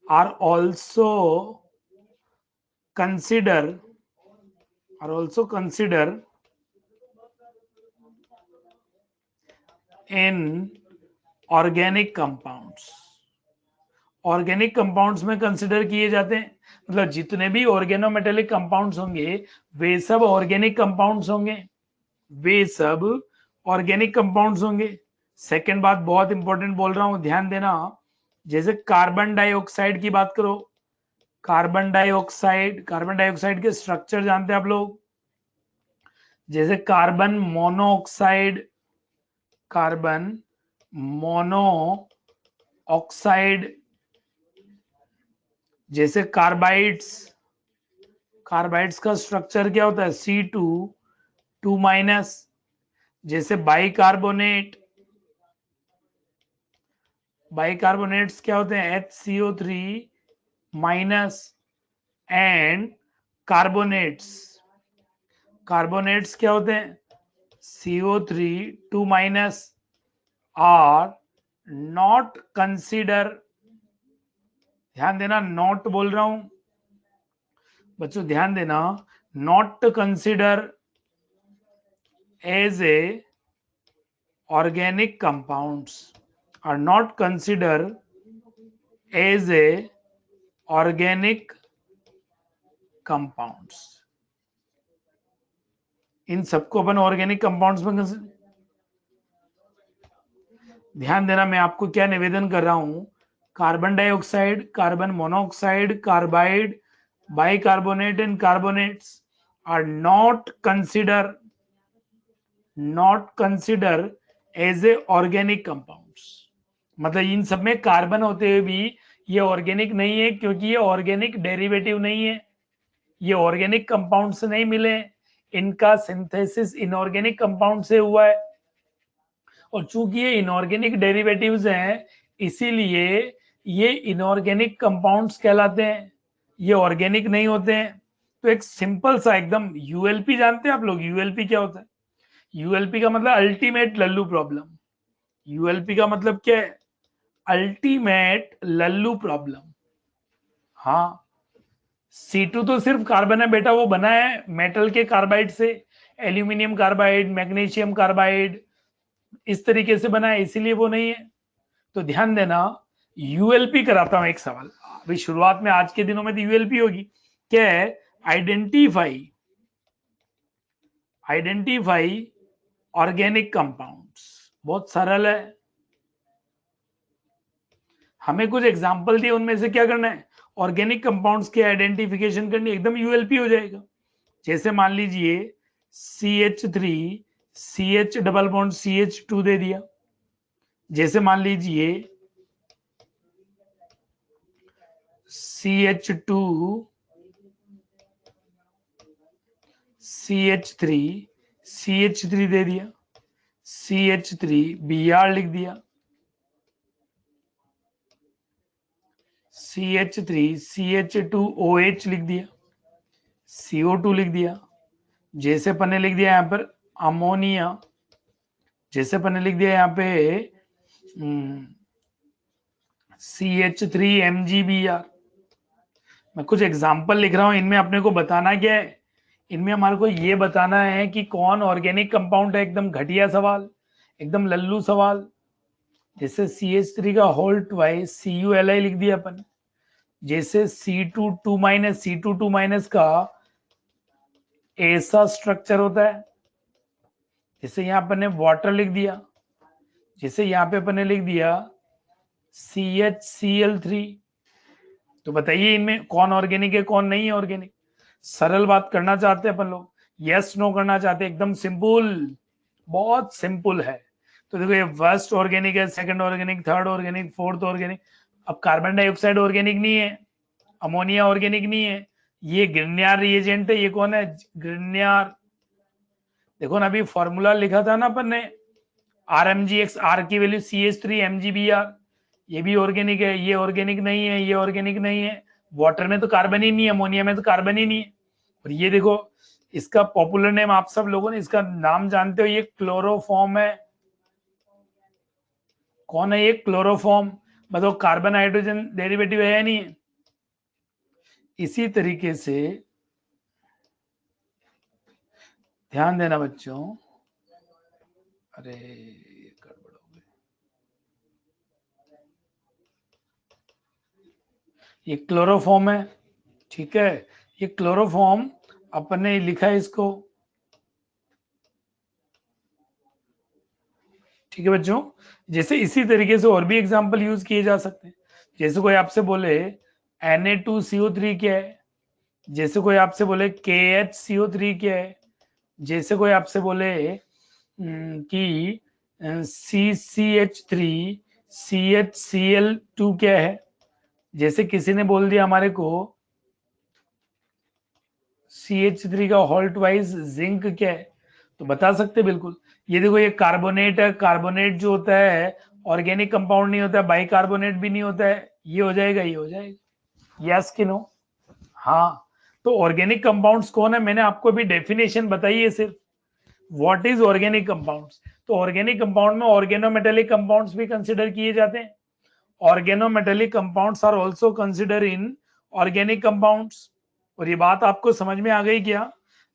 are also consider in organic compounds। Organic compounds में कंसिडर किए जाते हैं, मतलब जितने भी ऑर्गेनोमेटेलिक कंपाउंड्स होंगे वे सब ऑर्गेनिक कंपाउंड्स होंगे, वे सब ऑर्गेनिक कंपाउंड्स होंगे। सेकंड बात बहुत इंपॉर्टेंट बोल रहा हूं, ध्यान देना, जैसे कार्बन डाइऑक्साइड की बात करो, कार्बन डाइऑक्साइड के स्ट्रक्चर जानते हैं आप लोग, जैसे कार्बन मोनोऑक्साइड, कार्बन मोनोऑक्साइड, जैसे कार्बाइड्स का स्ट्रक्चर क्या होता है, C2 2-, जैसे बाइकार्बोनेट्स क्या होते हैं, HCO3- एंड कार्बोनेट्स क्या होते हैं, CO3 2- आर नॉट कंसीडर, ध्यान देना नॉट बोल रहा हूं बच्चों, ध्यान देना, not consider as a organic compounds, are not considered as a organic compounds। इन सबको अपन ऑर्गेनिक कंपाउंड्स में ध्यान देना, मैं आपको क्या निवेदन कर रहा हूं, carbon dioxide, carbon monoxide, carbide, bicarbonate and carbonates are not consider as a organic compounds. मतलब इन सब में कार्बन होते हुए भी ये ऑर्गेनिक नहीं है, क्योंकि ये ऑर्गेनिक डेरिवेटिव नहीं है, ये ऑर्गेनिक कंपाउंड से नहीं मिले, इनका सिंथेसिस इनऑर्गेनिक कंपाउंड से हुआ है। और चूंकि ये इनऑर्गेनिक डेरिवेटिव्स हैं, इसीलिए ये इनऑर्गेनिक कंपाउंड्स कहलाते हैं, ये ऑर्गेनिक नहीं होते हैं। तो एक सिंपल सा एकदम, यूएलपी जानते हैं आप लोग, यूएलपी क्या होता है, यूएलपी का मतलब अल्टीमेट लल्लू प्रॉब्लम, यूएलपी का मतलब क्या है, अल्टीमेट लल्लू प्रॉब्लम। हाँ, C2 तो सिर्फ कार्बन है बेटा, वो बना है मेटल के कार्बाइड से, एल्यूमिनियम कार्बाइड, मैग्नीशियम कार्बाइड, इस तरीके से बना है, इसीलिए वो नहीं है। तो ध्यान देना, यूएलपी कराता हूं एक सवाल, अभी शुरुआत में आज के दिनों में तो यूएलपी होगी, क्या है, आइडेंटिफाई ऑर्गेनिक कंपाउंड्स, बहुत सरल है। हमें कुछ एग्जांपल दिए, उनमें से क्या करना है, ऑर्गेनिक कंपाउंड्स की आइडेंटिफिकेशन करनी, एकदम यूएलपी हो जाएगा। जैसे मान लीजिए CH3 CH double bond CH2 दे दिया, जैसे मान लीजिए CH2 CH3 दे दिया, CH3 Br लिख दिया, CH3 CH2OH लिख दिया, CO2 लिख दिया, जैसे अपन ने लिख दिया यहां पर अमोनिया, जैसे अपन ने लिख दिया यहां पे CH3MgBr। मैं कुछ एग्जाम्पल लिख रहा हूं, इनमें अपने को बताना क्या है, इनमें हमारे को ये बताना है कि कौन ऑर्गेनिक कंपाउंड है, एकदम घटिया सवाल, एकदम लल्लू सवाल। जैसे CH3 का होल ट्वाइस CuLi लिख दिया अपन, जैसे C2 2- का ऐसा स्ट्रक्चर होता है, जैसे यहां अपन ने वाटर लिख दिया, जैसे यहां पे अपन ने लिख दिया CHCl3। तो बताइए इनमें कौन ऑर्गेनिक है, कौन नहीं है ऑर्गेनिक। सरल बात करना चाहते हैं अपन लोग, यस नो करना चाहते हैं, एकदम सिंपल, बहुत सिंपल है। तो देखो ये फर्स्ट ऑर्गेनिक है, second organic, third organic, fourth organic, अब कार्बन डाइऑक्साइड ऑर्गेनिक नहीं है, अमोनिया ऑर्गेनिक नहीं है, ये ग्रिग्नियर रिएजेंट है। ये कौन है? ग्रिग्नियर। देखो ना, अभी फॉर्मूला लिखा था ना अपन ने, RMgx, R की वैल्यू CH3 MgBr। ये भी ऑर्गेनिक है, ये ऑर्गेनिक नहीं है, ये ऑर्गेनिक नहीं है। वाटर में तो कार्बन ही नहीं है, अमोनिया में तो कार्बन ही नहीं है। और ये देखो, इसका पॉपुलर नेम आप सब लोगों ने इसका नाम जानते हो, ये क्लोरोफॉर्म है। कौन है ये? क्लोरोफॉर्म। मतलब कार्बन हाइड्रोजन डेरिवेटिव है या नहीं है? इसी तरीके से ध्यान देना बच्चों। अरे गड़बड़ हो गई। ये क्लोरोफॉर्म है, ठीक है। ये क्लोरोफॉर्म अपन ने लिखा है इसको, ठीक है बच्चों। जैसे इसी तरीके से और भी एग्जांपल यूज किए जा सकते हैं। जैसे कोई आपसे बोले Na2CO3 क्या है, जैसे कोई आपसे बोले KHCO3 क्या है, जैसे कोई आपसे बोले कि CCH3CHCl2 क्या है, जैसे किसी ने बोल दिया हमारे को CH3 का हॉल्ट वाइज जिंक क्या है, तो बता सकते बिल्कुल। ये देखो, ये कार्बोनेट है। कार्बोनेट जो होता है ऑर्गेनिक कंपाउंड नहीं होता है, बाइकार्बोनेट भी नहीं होता है। ये हो जाएगा, ये हो जाएगा। यस कि नो? हाँ। तो ऑर्गेनिक कंपाउंड्स कौन है? मैंने आपको अभी डेफिनेशन बताई है सिर्फ। What is organic compounds? तो ऑर्गेनिक कंपाउंड में ऑर्गेनोमेटेलिक कंपाउंड्स भी कंसिडर किए जाते हैं। Organometallic compounds are also consider in organic compounds. और ये बात आपको समझ में आ गई क्या?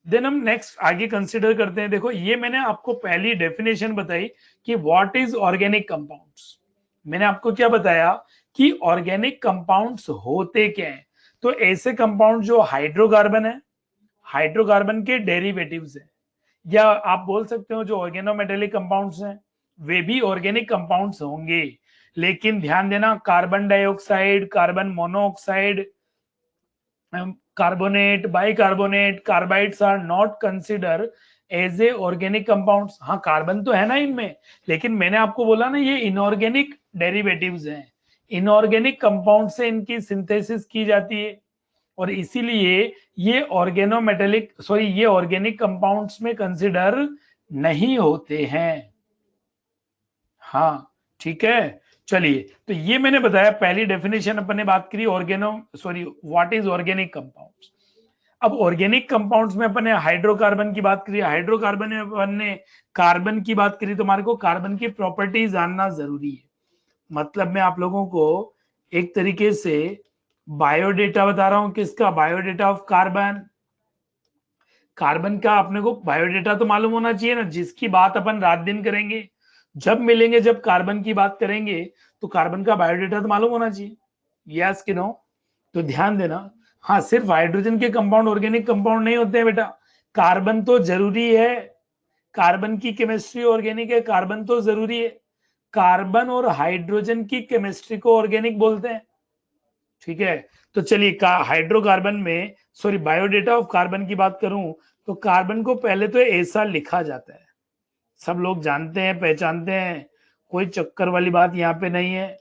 देन हम नेक्स्ट आगे कंसिडर करते हैं। देखो, ये मैंने आपको पहली डेफिनेशन बताई कि व्हाट इज ऑर्गेनिक कंपाउंड्स। मैंने आपको क्या बताया कि ऑर्गेनिक कंपाउंड्स होते क्या हैं। तो ऐसे कंपाउंड जो हाइड्रोकार्बन है, हाइड्रोकार्बन के डेरिवेटिव्स हैं, या आप बोल सकते हो जो ऑर्गेनोमेटेलिक कंपाउंड्स हैं वे भी ऑर्गेनिक कंपाउंड्स होंगे। लेकिन ध्यान देना, carbon dioxide, carbon monoxide, carbonate, bicarbonate, carbides are not consider as a organic compounds. हाँ, कार्बन तो है ना इनमें, लेकिन मैंने आपको बोला ना ये इनऑर्गेनिक डेरिवेटिव्स हैं। इनऑर्गेनिक कंपाउंड से इनकी सिंथेसिस की जाती है, और इसीलिए ये ऑर्गेनोमेटेलिक सॉरी ये ऑर्गेनिक कंपाउंड्स में कंसिडर नहीं होते हैं। हाँ, ठीक है। चलिए, तो ये मैंने बताया पहली डेफिनेशन अपन ने बात करी व्हाट इज ऑर्गेनिक कंपाउंड्स। अब ऑर्गेनिक कंपाउंड्स में अपन ने हाइड्रोकार्बन की बात करी, हाइड्रोकार्बन में अपन ने कार्बन की बात करी, तो हमारे को कार्बन की प्रॉपर्टीज जानना जरूरी है। मतलब मैं आप लोगों को एक तरीके से बायोडेटा बता रहा हूं। किसका? Biodata of carbon. कार्बन का अपने को बायोडेटा तो मालूम होना चाहिए ना, जिसकी बात अपन रात दिन करेंगे। जब मिलेंगे, जब कार्बन की बात करेंगे, तो कार्बन का बायोडेटा तो मालूम होना चाहिए। यस कि नो? तो ध्यान देना। हाँ, सिर्फ हाइड्रोजन के कंपाउंड ऑर्गेनिक कंपाउंड नहीं होते हैं बेटा, कार्बन तो जरूरी है। कार्बन की केमिस्ट्री ऑर्गेनिक है, कार्बन तो जरूरी है। कार्बन और हाइड्रोजन की केमिस्ट्री को ऑर्गेनिक बोलते हैं, ठीक है। तो चलिए, हाइड्रोकार्बन में बायोडेटा ऑफ कार्बन की बात करूं, तो कार्बन को पहले तो ऐसा लिखा जाता है, सब लोग जानते हैं, पहचानते हैं, कोई चक्कर वाली बात यहाँ पे नहीं है,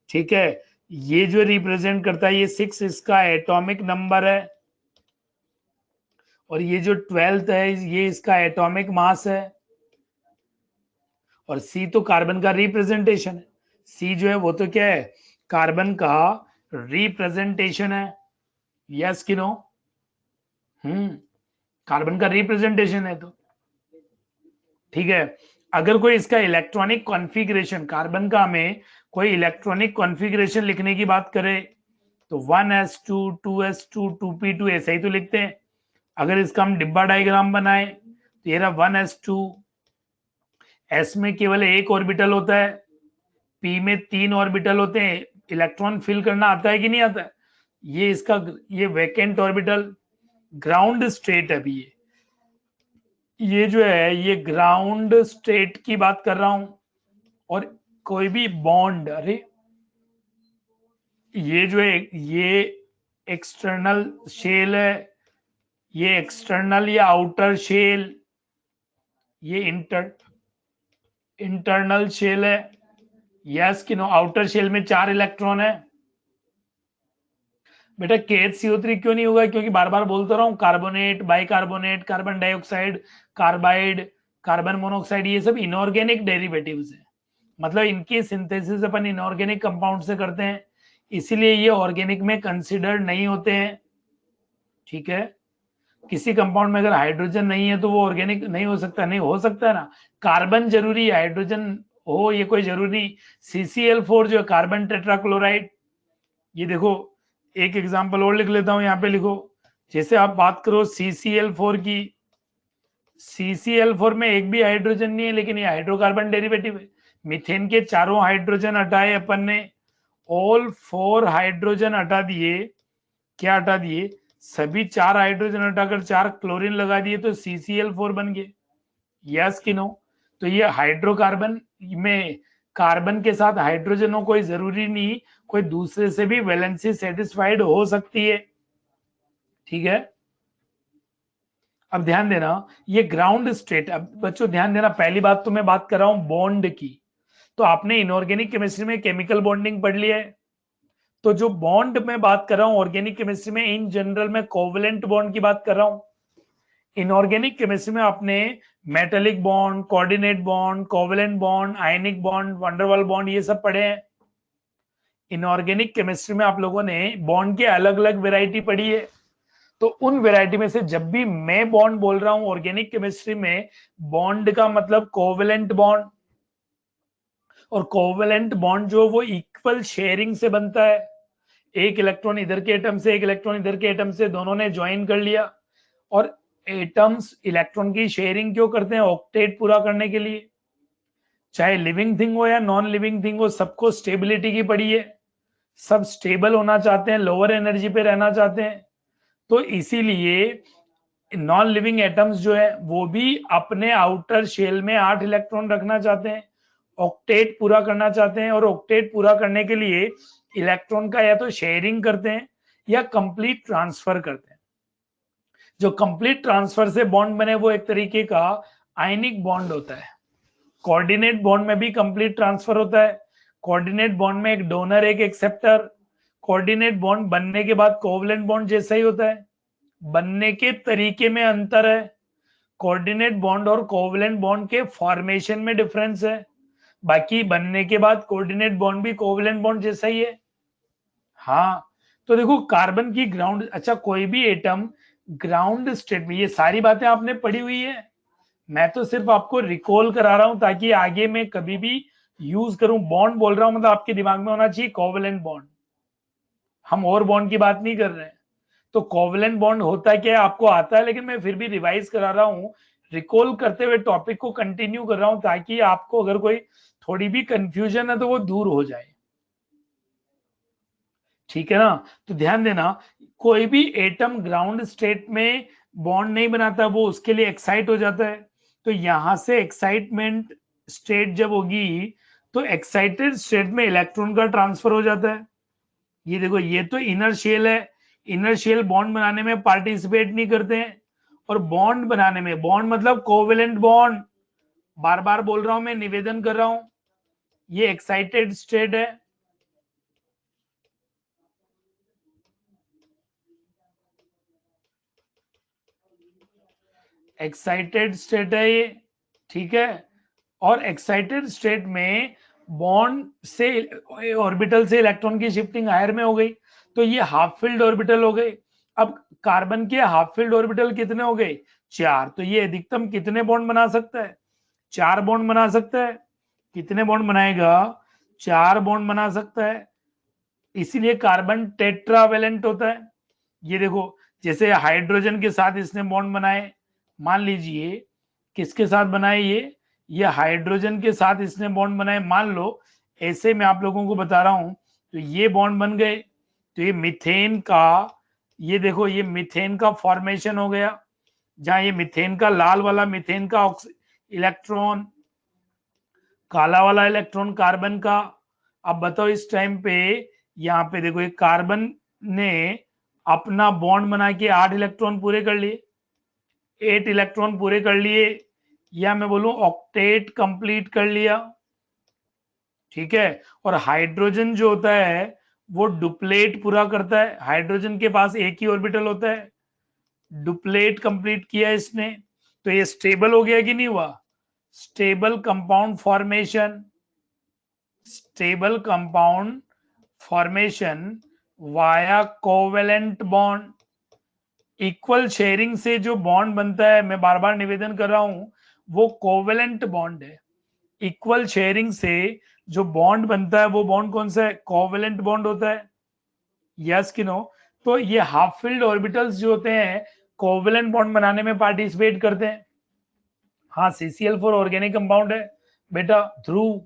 ठीक है। ये जो रिप्रेजेंट करता है, ये 6 इसका एटॉमिक नंबर है, और ये जो 12th है ये इसका एटॉमिक मास है। और सी तो कार्बन का रिप्रेजेंटेशन है। सी जो है वो तो क्या है? कार्बन का रिप्रेजेंटेशन है। यस कि नो? कार्बन का रिप्रेजेंटेशन है, तो ठीक है। अगर कोई इसका इलेक्ट्रॉनिक कॉन्फ़िगरेशन, कार्बन का हमें कोई इलेक्ट्रॉनिक कॉन्फ़िगरेशन लिखने की बात करे, तो 1s2 2s2 2p2 ऐसे ही तो लिखते हैं। अगर इसका हम डिब्बा डायग्राम बनाए, तो ये रहा 1s2, s में केवल एक ऑर्बिटल होता है, p में 3 ऑर्बिटल होते हैं। इलेक्ट्रॉन फिल करना आता है कि नहीं आता है? ये इसका ये वैकेंट ऑर्बिटल ग्राउंड स्टेट है। अभी ये जो है ये ग्राउंड स्टेट की बात कर रहा हूं। और कोई भी बॉन्ड, अरे ये जो है ये एक्सटर्नल शेल है, ये एक्सटर्नल या आउटर शेल, ये इंटरनल शेल है, यस कि नो? आउटर शेल में 4 इलेक्ट्रॉन है। बेटा KHCO3 क्यों नहीं होगा? क्योंकि बार बार बोलता रहा हूं, carbonate, bicarbonate, carbon dioxide, carbide, carbon monoxide, ये सब इनऑर्गेनिक डेरिवेटिव्स है। मतलब इनकी सिंथेसिस अपन इनऑर्गेनिक कंपाउंड से करते हैं, इसीलिए ये ऑर्गेनिक में कंसिडर्ड नहीं होते हैं। ठीक है, किसी कंपाउंड में अगर हाइड्रोजन नहीं है तो वो ऑर्गेनिक नहीं हो सकता? नहीं हो सकता ना। कार्बन जरूरी है, हाइड्रोजन हो ये कोई जरूरी नहीं। CCl4 जो है कार्बन टेट्राक्लोराइड, ये देखो एक एग्जांपल और लिख लेता हूं, यहाँ पे लिखो। जैसे आप बात करो CCl4 की, CCl4 में एक भी हाइड्रोजन नहीं है, लेकिन ये हाइड्रोकार्बन डेरिवेटिव है। मीथेन के चारों हाइड्रोजन हटाए अपन ने, ऑल 4 हाइड्रोजन हटा दिए। क्या हटा दिए? सभी 4 हाइड्रोजन हटाकर 4 क्लोरीन लगा दिए, तो CCl4 बन गए। यस कि नो? तो ये हाइड्रोकार्बन में कार्बन के साथ हाइड्रोजन हो कोई जरूरी नहीं, कोई दूसरे से भी वैलेंसी सेटिस्फाइड हो सकती है। ठीक है, अब ध्यान देना, ये ग्राउंड स्टेट। अब बच्चों ध्यान देना, पहली बात तो मैं बात कर रहा हूं बॉन्ड की। तो आपने इनऑर्गेनिक केमिस्ट्री में केमिकल बॉन्डिंग पढ़ लिया है, तो जो बॉन्ड में बात कर रहा हूं ऑर्गेनिक केमिस्ट्री में, इन जनरल में कोवलेंट बॉन्ड की बात कर रहा हूं। इनऑर्गेनिक केमिस्ट्री में आपने metallic bond, coordinate bond, covalent bond, ionic bond, van der Waals bond, ये सब पढ़े हैं। इनऑर्गेनिक केमिस्ट्री में आप लोगों ने बॉन्ड के अलग अलग वेराइटी पढ़ी है। तो उन वेराइटी में से जब भी मैं बॉन्ड बोल रहा हूं ऑर्गेनिक केमिस्ट्री में, बॉन्ड का मतलब कोवलेंट बॉन्ड। और कोवलेंट बॉन्ड जो वो इक्वल शेयरिंग से बनता है। एक इलेक्ट्रॉन इधर के एटम से, एक इलेक्ट्रॉन इधर के एटम से, दोनों ने ज्वाइन कर लिया। और एटम्स इलेक्ट्रॉन की शेयरिंग क्यों करते हैं? ऑक्टेट पूरा करने के लिए। चाहे लिविंग थिंग हो या नॉन लिविंग थिंग हो, सबको स्टेबिलिटी की पड़ी है। सब स्टेबल होना चाहते हैं, लोअर एनर्जी पे रहना चाहते हैं। तो इसीलिए नॉन लिविंग एटम्स जो है वो भी अपने आउटर शेल में 8 इलेक्ट्रॉन रखना चाहते हैं, ऑक्टेट पूरा करना चाहते हैं। और ऑक्टेट पूरा करने के लिए इलेक्ट्रॉन का या तो शेयरिंग करते हैं या कंप्लीट ट्रांसफर करते हैं। जो कंप्लीट ट्रांसफर से बॉन्ड बने वो एक तरीके का आयनिक बॉन्ड होता है। कोऑर्डिनेट बॉन्ड में भी कंप्लीट ट्रांसफर होता है। कोऑर्डिनेट बॉन्ड में एक डोनर एक एक्सेप्टर। कोऑर्डिनेट बॉन्ड बनने के बाद कोवलेंट बॉन्ड जैसा ही होता है, बनने के तरीके में अंतर है। कोऑर्डिनेट बॉन्ड और कोवलेंट बॉन्ड के फॉर्मेशन में डिफरेंस है, बाकी बनने के बाद कोऑर्डिनेट बॉन्ड भी कोवलेंट बॉन्ड जैसा ही है। हाँ, तो देखो कार्बन की ग्राउंड, अच्छा कोई भी एटम ग्राउंड स्टेट में, ये सारी बातें आपने पढ़ी हुई है। मैं तो सिर्फ आपको रिकॉल करा रहा हूं ताकि आगे मैं कभी भी यूज करूं। बॉन्ड बोल रहा हूं मतलब आपके दिमाग में होना चाहिए कोवलेंट बॉन्ड, हम और बॉन्ड की बात नहीं कर रहे हैं। तो कोवलेंट बॉन्ड होता क्या है आपको आता है, लेकिन मैं फिर भी रिवाइज करा रहा हूं, रिकॉल करते हुए टॉपिक को कंटिन्यू कर रहा हूं, ताकि आपको अगर कोई थोड़ी भी कंफ्यूजन है तो वो दूर हो जाए। ठीक है ना? तो ध्यान देना, कोई भी एटम ग्राउंड स्टेट में बॉन्ड नहीं बनाता, वो उसके लिए एक्साइट हो जाता है। तो यहां से एक्साइटमेंट स्टेट जब होगी तो एक्साइटेड स्टेट में इलेक्ट्रॉन का ट्रांसफर हो जाता है। ये देखो, ये तो इनर शेल है। इनर शेल बॉन्ड बनाने में पार्टिसिपेट नहीं करते हैं, और बॉन्ड बनाने में, बॉन्ड मतलब कोवेलेंट बॉन्ड, बार बार बोल रहा हूं मैं, निवेदन कर रहा हूं, ये एक्साइटेड स्टेट है। एक्साइटेड स्टेट है ये। ठीक है, और एक्साइटेड स्टेट में बॉन्ड से ऑर्बिटल से इलेक्ट्रॉन की शिफ्टिंग हायर में हो गई, तो ये हाफ फिल्ड ऑर्बिटल हो गए। अब कार्बन के हाफ फिल्ड ऑर्बिटल कितने हो गए? 4। तो ये अधिकतम कितने बॉन्ड बना सकता है? 4 बॉन्ड बना सकता है। कितने बॉन्ड बनाएगा? 4 बॉन्ड बना सकता है। इसीलिए कार्बन टेट्रावेलेंट होता है। ये देखो, जैसे हाइड्रोजन के साथ इसने बॉन्ड बनाए, मान लीजिए किसके साथ बनाए, ये हाइड्रोजन के साथ इसने बॉन्ड बनाए, मान लो। ऐसे मैं आप लोगों को बता रहा हूं, तो ये बॉन्ड बन गए। तो ये मीथेन का, ये देखो ये मीथेन का फॉर्मेशन हो गया, जहां ये मीथेन का लाल वाला मीथेन का इलेक्ट्रॉन, काला वाला इलेक्ट्रॉन कार्बन का। अब बताओ इस टाइम पे, यहाँ पे देखो एक कार्बन ने अपना बॉन्ड बना के 8 इलेक्ट्रॉन पूरे कर लिए, 8 इलेक्ट्रॉन पूरे कर लिए, या मैं बोलूं ऑक्टेट कंप्लीट कर लिया। ठीक है। और हाइड्रोजन जो होता है वो डुप्लेट पूरा करता है, हाइड्रोजन के पास एक ही ऑर्बिटल होता है, डुप्लेट कंप्लीट किया इसने, तो ये स्टेबल हो गया कि नहीं हुआ? Stable compound formation, stable compound formation via covalent bond. Equal sharing से जो बॉन्ड बनता है, मैं बार बार निवेदन कर रहा हूं, वो कोवेलेंट बॉन्ड है। इक्वल शेयरिंग से जो बॉन्ड बनता है वो बॉन्ड कौन सा है? कोवेलेंट बॉन्ड होता है। यस कि नो? तो ये हाफ फिल्ड ऑर्बिटल्स जो होते हैं कोवेलेंट बॉन्ड बनाने में पार्टिसिपेट करते हैं। हाँ, CCl4 ऑर्गेनिक कंपाउंड है बेटा Dhruv.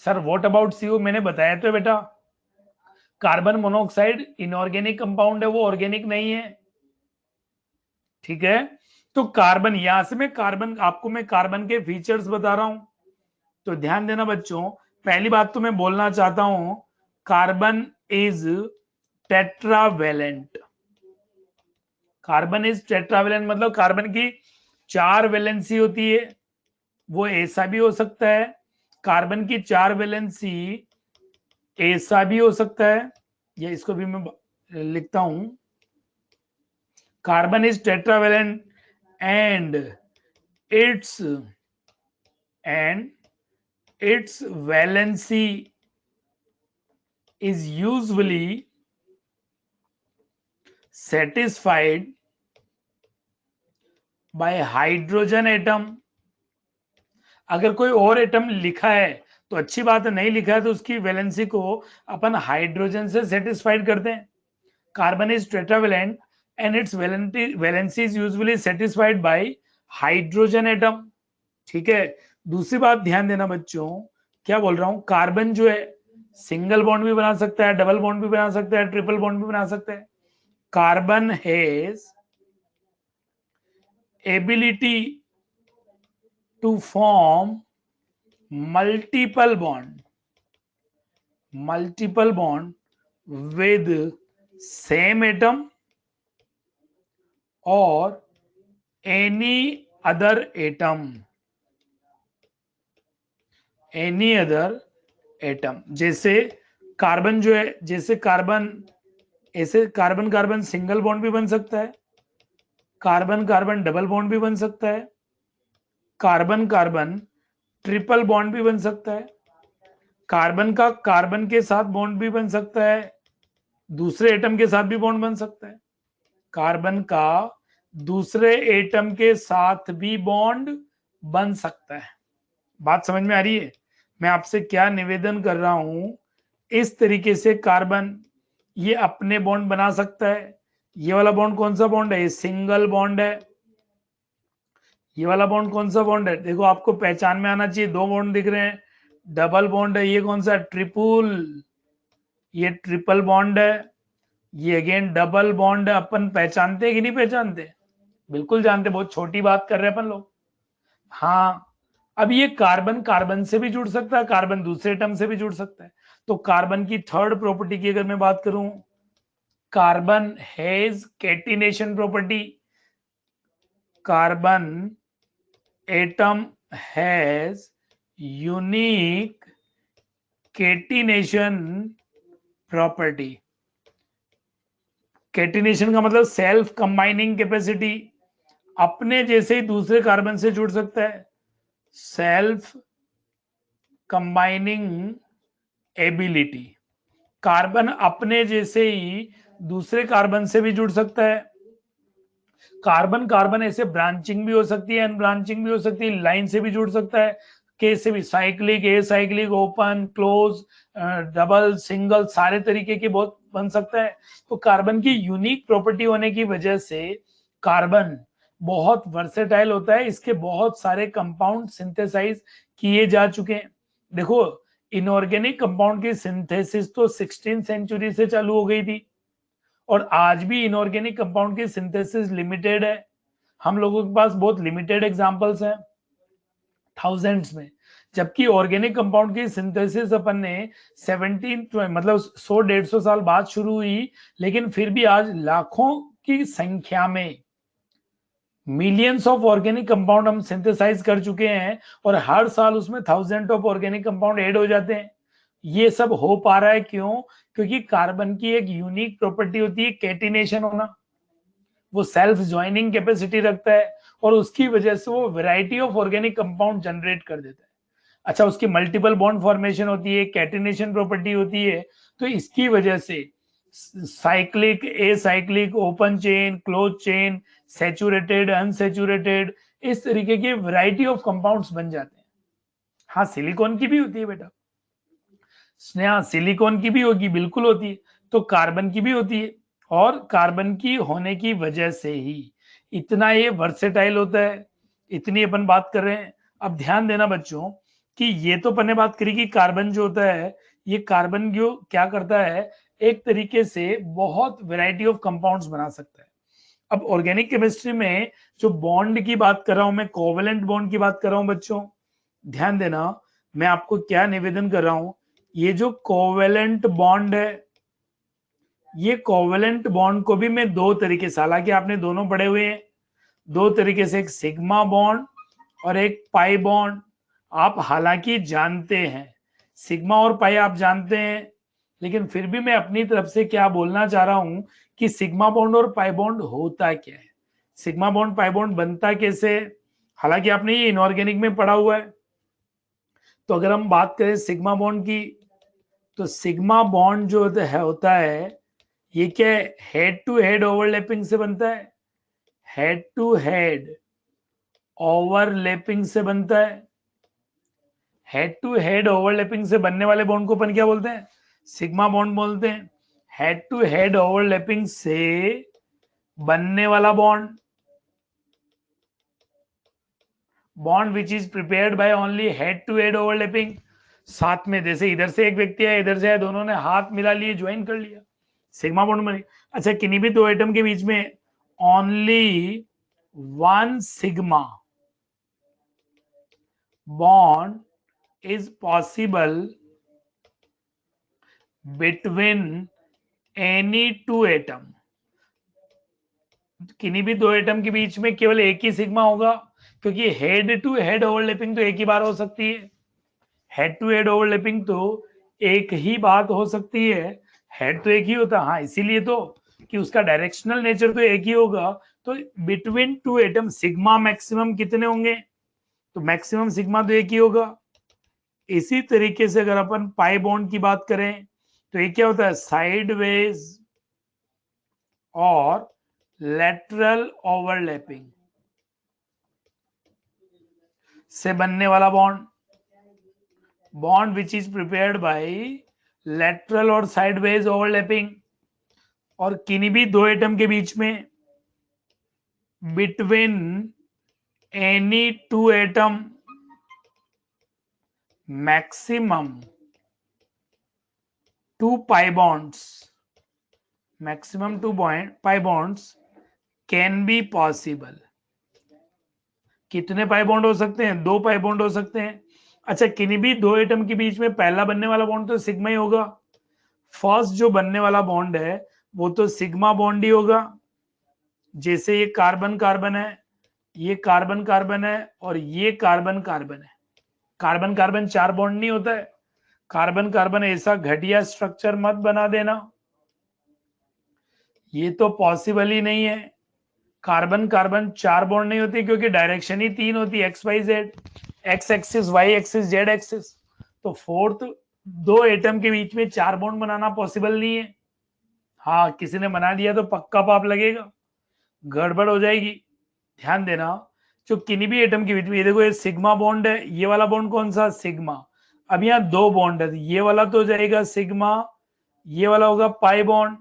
Sir what about CO? मैंने बताया तो है बेटा, कार्बन मोनोऑक्साइड इनऑर्गेनिक कंपाउंड है, वो ऑर्गेनिक नहीं है। ठीक है, तो कार्बन, यहां से मैं कार्बन, आपको मैं कार्बन के फीचर्स बता रहा हूं, तो ध्यान देना बच्चों। पहली बात तो मैं बोलना चाहता हूं, carbon is tetravalent. Carbon is tetravalent मतलब कार्बन की 4 वैलेंसी होती है, वो ऐसा भी हो सकता है, कार्बन की 4 वैलेंसी ऐसा भी हो सकता है, या इसको भी मैं लिखता हूं, carbon is tetravalent and its and its valency is usually satisfied by hydrogen atom। अगर कोई और एटम लिखा है तो अच्छी बात है, नहीं लिखा है तो उसकी वैलेंसी को अपन हाइड्रोजन से सेटिस्फाइड करते हैं। Carbon is tetravalent and it's valency is usually satisfied by hydrogen atom. ठीक है, दूसरी बात ध्यान देना बच्चों, क्या बोल रहा हूं, कार्बन जो है सिंगल बॉन्ड भी बना सकता है, डबल बॉन्ड भी बना सकता है, ट्रिपल बॉन्ड भी बना सकता है। Carbon has ability to form multiple bond with same atom और एनी अदर एटम। जैसे कार्बन जो है, जैसे कार्बन, ऐसे कार्बन कार्बन सिंगल बॉन्ड भी बन सकता है, कार्बन कार्बन डबल बॉन्ड भी बन सकता है, कार्बन कार्बन ट्रिपल बॉन्ड भी बन सकता है, कार्बन का कार्बन के साथ बॉन्ड भी बन सकता है, दूसरे एटम के साथ भी बॉन्ड बन सकता है, कार्बन का दूसरे एटम के साथ भी बॉन्ड बन सकता है। बात समझ में आ रही है? मैं आपसे क्या निवेदन कर रहा हूं, इस तरीके से कार्बन ये अपने बॉन्ड बना सकता है। ये वाला बॉन्ड कौन सा बॉन्ड है? ये सिंगल बॉन्ड है। ये वाला बॉन्ड कौन सा बॉन्ड है? देखो आपको पहचान में आना चाहिए, 2 बॉन्ड दिख रहे हैं, डबल बॉन्ड है। ये कौन सा? ट्रिपल, ये ट्रिपल बॉन्ड है, ये अगेन डबल बॉन्ड है। अपन पहचानते हैं कि नहीं पहचानते? बिल्कुल जानते, बहुत छोटी बात कर रहे हैं अपन लोग। हाँ, अब ये कार्बन कार्बन से भी जुड़ सकता है, कार्बन दूसरे एटम से भी जुड़ सकता है। तो कार्बन की थर्ड प्रॉपर्टी की अगर मैं बात करूं, carbon has catenation property. Carbon atom has unique catenation property. Catenation का मतलब सेल्फ कंबाइनिंग कैपेसिटी, अपने जैसे ही दूसरे कार्बन से जुड़ सकता है, सेल्फ कंबाइनिंग एबिलिटी। कार्बन अपने जैसे ही दूसरे कार्बन से भी जुड़ सकता है, कार्बन कार्बन ऐसे ब्रांचिंग भी हो सकती है, अनब्रांचिंग भी हो सकती है, लाइन से भी जुड़ सकता है, कैसे भी, cyclic, a cyclic, open, close, double, single, सारे तरीके के बहुत बन सकता है। तो कार्बन की यूनिक प्रॉपर्टी होने की वजह से कार्बन बहुत वर्सेटाइल होता है, इसके बहुत सारे कंपाउंड सिंथेसाइज किए जा चुके हैं। देखो, इनऑर्गेनिक कंपाउंड की सिंथेसिस तो 16th सेंचुरी से चालू हो गई थी, और आज भी इनऑर्गेनिक कंपाउंड की सिंथेसिस लिमिटेड है। हम लोगों के पास बहुत लिमिटेड एग्जांपल्स हैं, थाउजेंड्स में, जबकि ऑर्गेनिक कंपाउंड की सिंथेसिस अपन ने 17 मतलब 100-150 साल बाद शुरू हुई, लेकिन फिर भी आज लाखों की संख्या में मिलियंस ऑफ ऑर्गेनिक कंपाउंड हम सिंथेसाइज कर चुके हैं और हर साल उसमें thousand of organic compound add हो जाते हैं। ये सब हो पा रहा है क्यों? क्योंकि कार्बन की एक यूनिक प्रॉपर्टी होती है कैटिनेशन होना, वो सेल्फ ज्वाइनिंग कैपेसिटी रखता है और उसकी वजह से वो variety of organic compound generate कर देता है। अच्छा, उसकी मल्टीपल बॉन्ड फॉर्मेशन होती है, कैटिनेशन प्रॉपर्टी होती है, तो इसकी वजह से cyclic, acyclic, open chain, close chain, saturated, unsaturated, इस तरीके की वैरायटी ऑफ कंपाउंड्स बन जाते हैं। हाँ, सिलिकॉन की भी होती है बेटा, स्नेहा, सिलिकॉन की भी होगी, बिल्कुल होती है, तो कार्बन की भी होती है, और कार्बन की होने की वजह से ही इतना ये वर्सेटाइल होता है। इतनी अपन बात कर रहे हैं। अब ध्यान देना बच्चों कि ये तो अपन ने बात करी कि कार्बन जो होता है, ये कार्बन जो क्या करता है, एक तरीके से बहुत वैरायटी ऑफ कंपाउंड्स बना सकता है। अब ऑर्गेनिक केमिस्ट्री में जो बॉन्ड की बात कर रहा हूं मैं, कोवेलेंट बॉन्ड की बात कर रहा हूं बच्चों, ध्यान देना, मैं आपको क्या निवेदन कर रहा हूं, ये जो कोवेलेंट बॉन्ड है, ये कोवेलेंट बॉन्ड को भी मैं दो तरीके से, हालांकि आपने दोनों पढ़े हुए हैं, दो तरीके से, एक सिग्मा बॉन्ड और एक पाई बॉन्ड। आप हालांकि जानते हैं, सिग्मा और पाई आप जानते हैं, लेकिन फिर भी मैं अपनी तरफ से क्या बोलना चाह रहा हूं कि सिग्मा बॉन्ड और पाई बॉन्ड होता क्या है, सिग्मा बॉन्ड पाई बॉन्ड बनता कैसे, हालांकि आपने ये इनऑर्गेनिक में पढ़ा हुआ है। तो अगर हम बात करें सिग्मा बॉन्ड की, तो सिग्मा बॉन्ड जो होता है, ये क्या है, हेड टू हेड ओवरलैपिंग से बनता है, हेड टू हेड ओवरलैपिंग से बनता है। हेड टू हेड ओवरलैपिंग से बनने वाले बॉन्ड को अपन क्या बोलते हैं, सिग्मा बॉन्ड बोलते हैं। हेड टू हेड ओवरलैपिंग से बनने वाला bond, bond which is prepared by only head to head overlapping, साथ में जैसे इधर से एक व्यक्ति है, इधर से है, दोनों ने हाथ मिला लिए, ज्वाइन कर लिया, सिग्मा बॉन्ड बनी। अच्छा, किन्हीं भी दो एटम के बीच में only one sigma bond is possible between any two atom, किन्हीं भी दो एटम के बीच में केवल एक ही सिग्मा होगा, क्योंकि हेड टू हेड ओवरलैपिंग तो एक ही बार हो सकती है, हेड टू हेड ओवरलैपिंग तो एक ही बात हो सकती है, हेड तो एक ही होता है, हाँ, इसीलिए तो कि उसका डायरेक्शनल नेचर तो एक ही होगा। तो between two atom sigma maximum कितने होंगे, तो मैक्सिमम सिग्मा तो एक ही होगा। इसी तरीके से अगर अपन पाई बॉन्ड की बात करें, तो ये क्या होता है, साइडवेज और लेटरल ओवरलैपिंग से बनने वाला bond, bond which is prepared by lateral और साइडवेज ओवरलैपिंग, और किन्हीं भी दो एटम के बीच में between any two atom maximum two pi bonds, maximum two pi bonds can be possible. कितने पाई बॉन्ड हो सकते हैं, दो पाई बॉन्ड हो सकते हैं। अच्छा, किन्हीं भी दो एटम के बीच में पहला बनने वाला बॉन्ड तो सिग्मा ही होगा, फर्स्ट जो बनने वाला बॉन्ड है वो तो सिग्मा बॉन्ड ही होगा। जैसे ये कार्बन कार्बन है, ये कार्बन कार्बन है, और ये कार्बन कार्बन है, कार्बन कार्बन चार बॉन्ड नहीं होता है, कार्बन कार्बन ऐसा घटिया स्ट्रक्चर मत बना देना, ये तो पॉसिबल ही नहीं है। कार्बन कार्बन चार बॉन्ड नहीं होती, क्योंकि डायरेक्शन ही तीन होती है, X Y Z, X axis, Y axis, Z axis, तो फोर्थ दो एटम के बीच में चार बॉन्ड बनाना पॉसिबल नहीं है। हाँ, किसी ने बना दिया तो पक्का पाप लगेगा, गड़बड़ हो जाएगी। ध्यान देना, जो किन्हीं भी एटम के बीच में, ये देखो, ये सिग्मा बॉन्ड है, ये वाला बॉन्ड कौन सा, सिग्मा। अब यहाँ दो बॉन्ड है, ये वाला तो जाएगा सिग्मा, ये वाला होगा पाई बॉन्ड।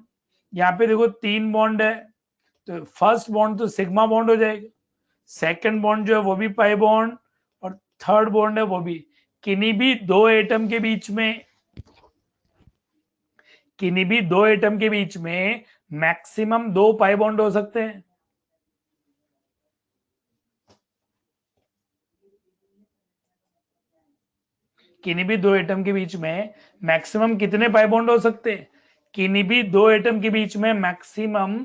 यहाँ पे देखो तीन बॉन्ड है, तो फर्स्ट बॉन्ड तो सिग्मा बॉन्ड हो जाएगा, सेकंड बॉन्ड जो है वो भी पाई बॉन्ड, और थर्ड बॉन्ड है वो भी। किन्हीं भी दो एटम के बीच में, किन्हीं भी दो एटम के बीच में मैक्सिमम दो पाई बॉन्ड हो सकते हैं। किन्हीं भी दो एटम के बीच में मैक्सिमम कितने पाई बॉन्ड हो सकते हैं, किन्हीं भी दो एटम के बीच में मैक्सिमम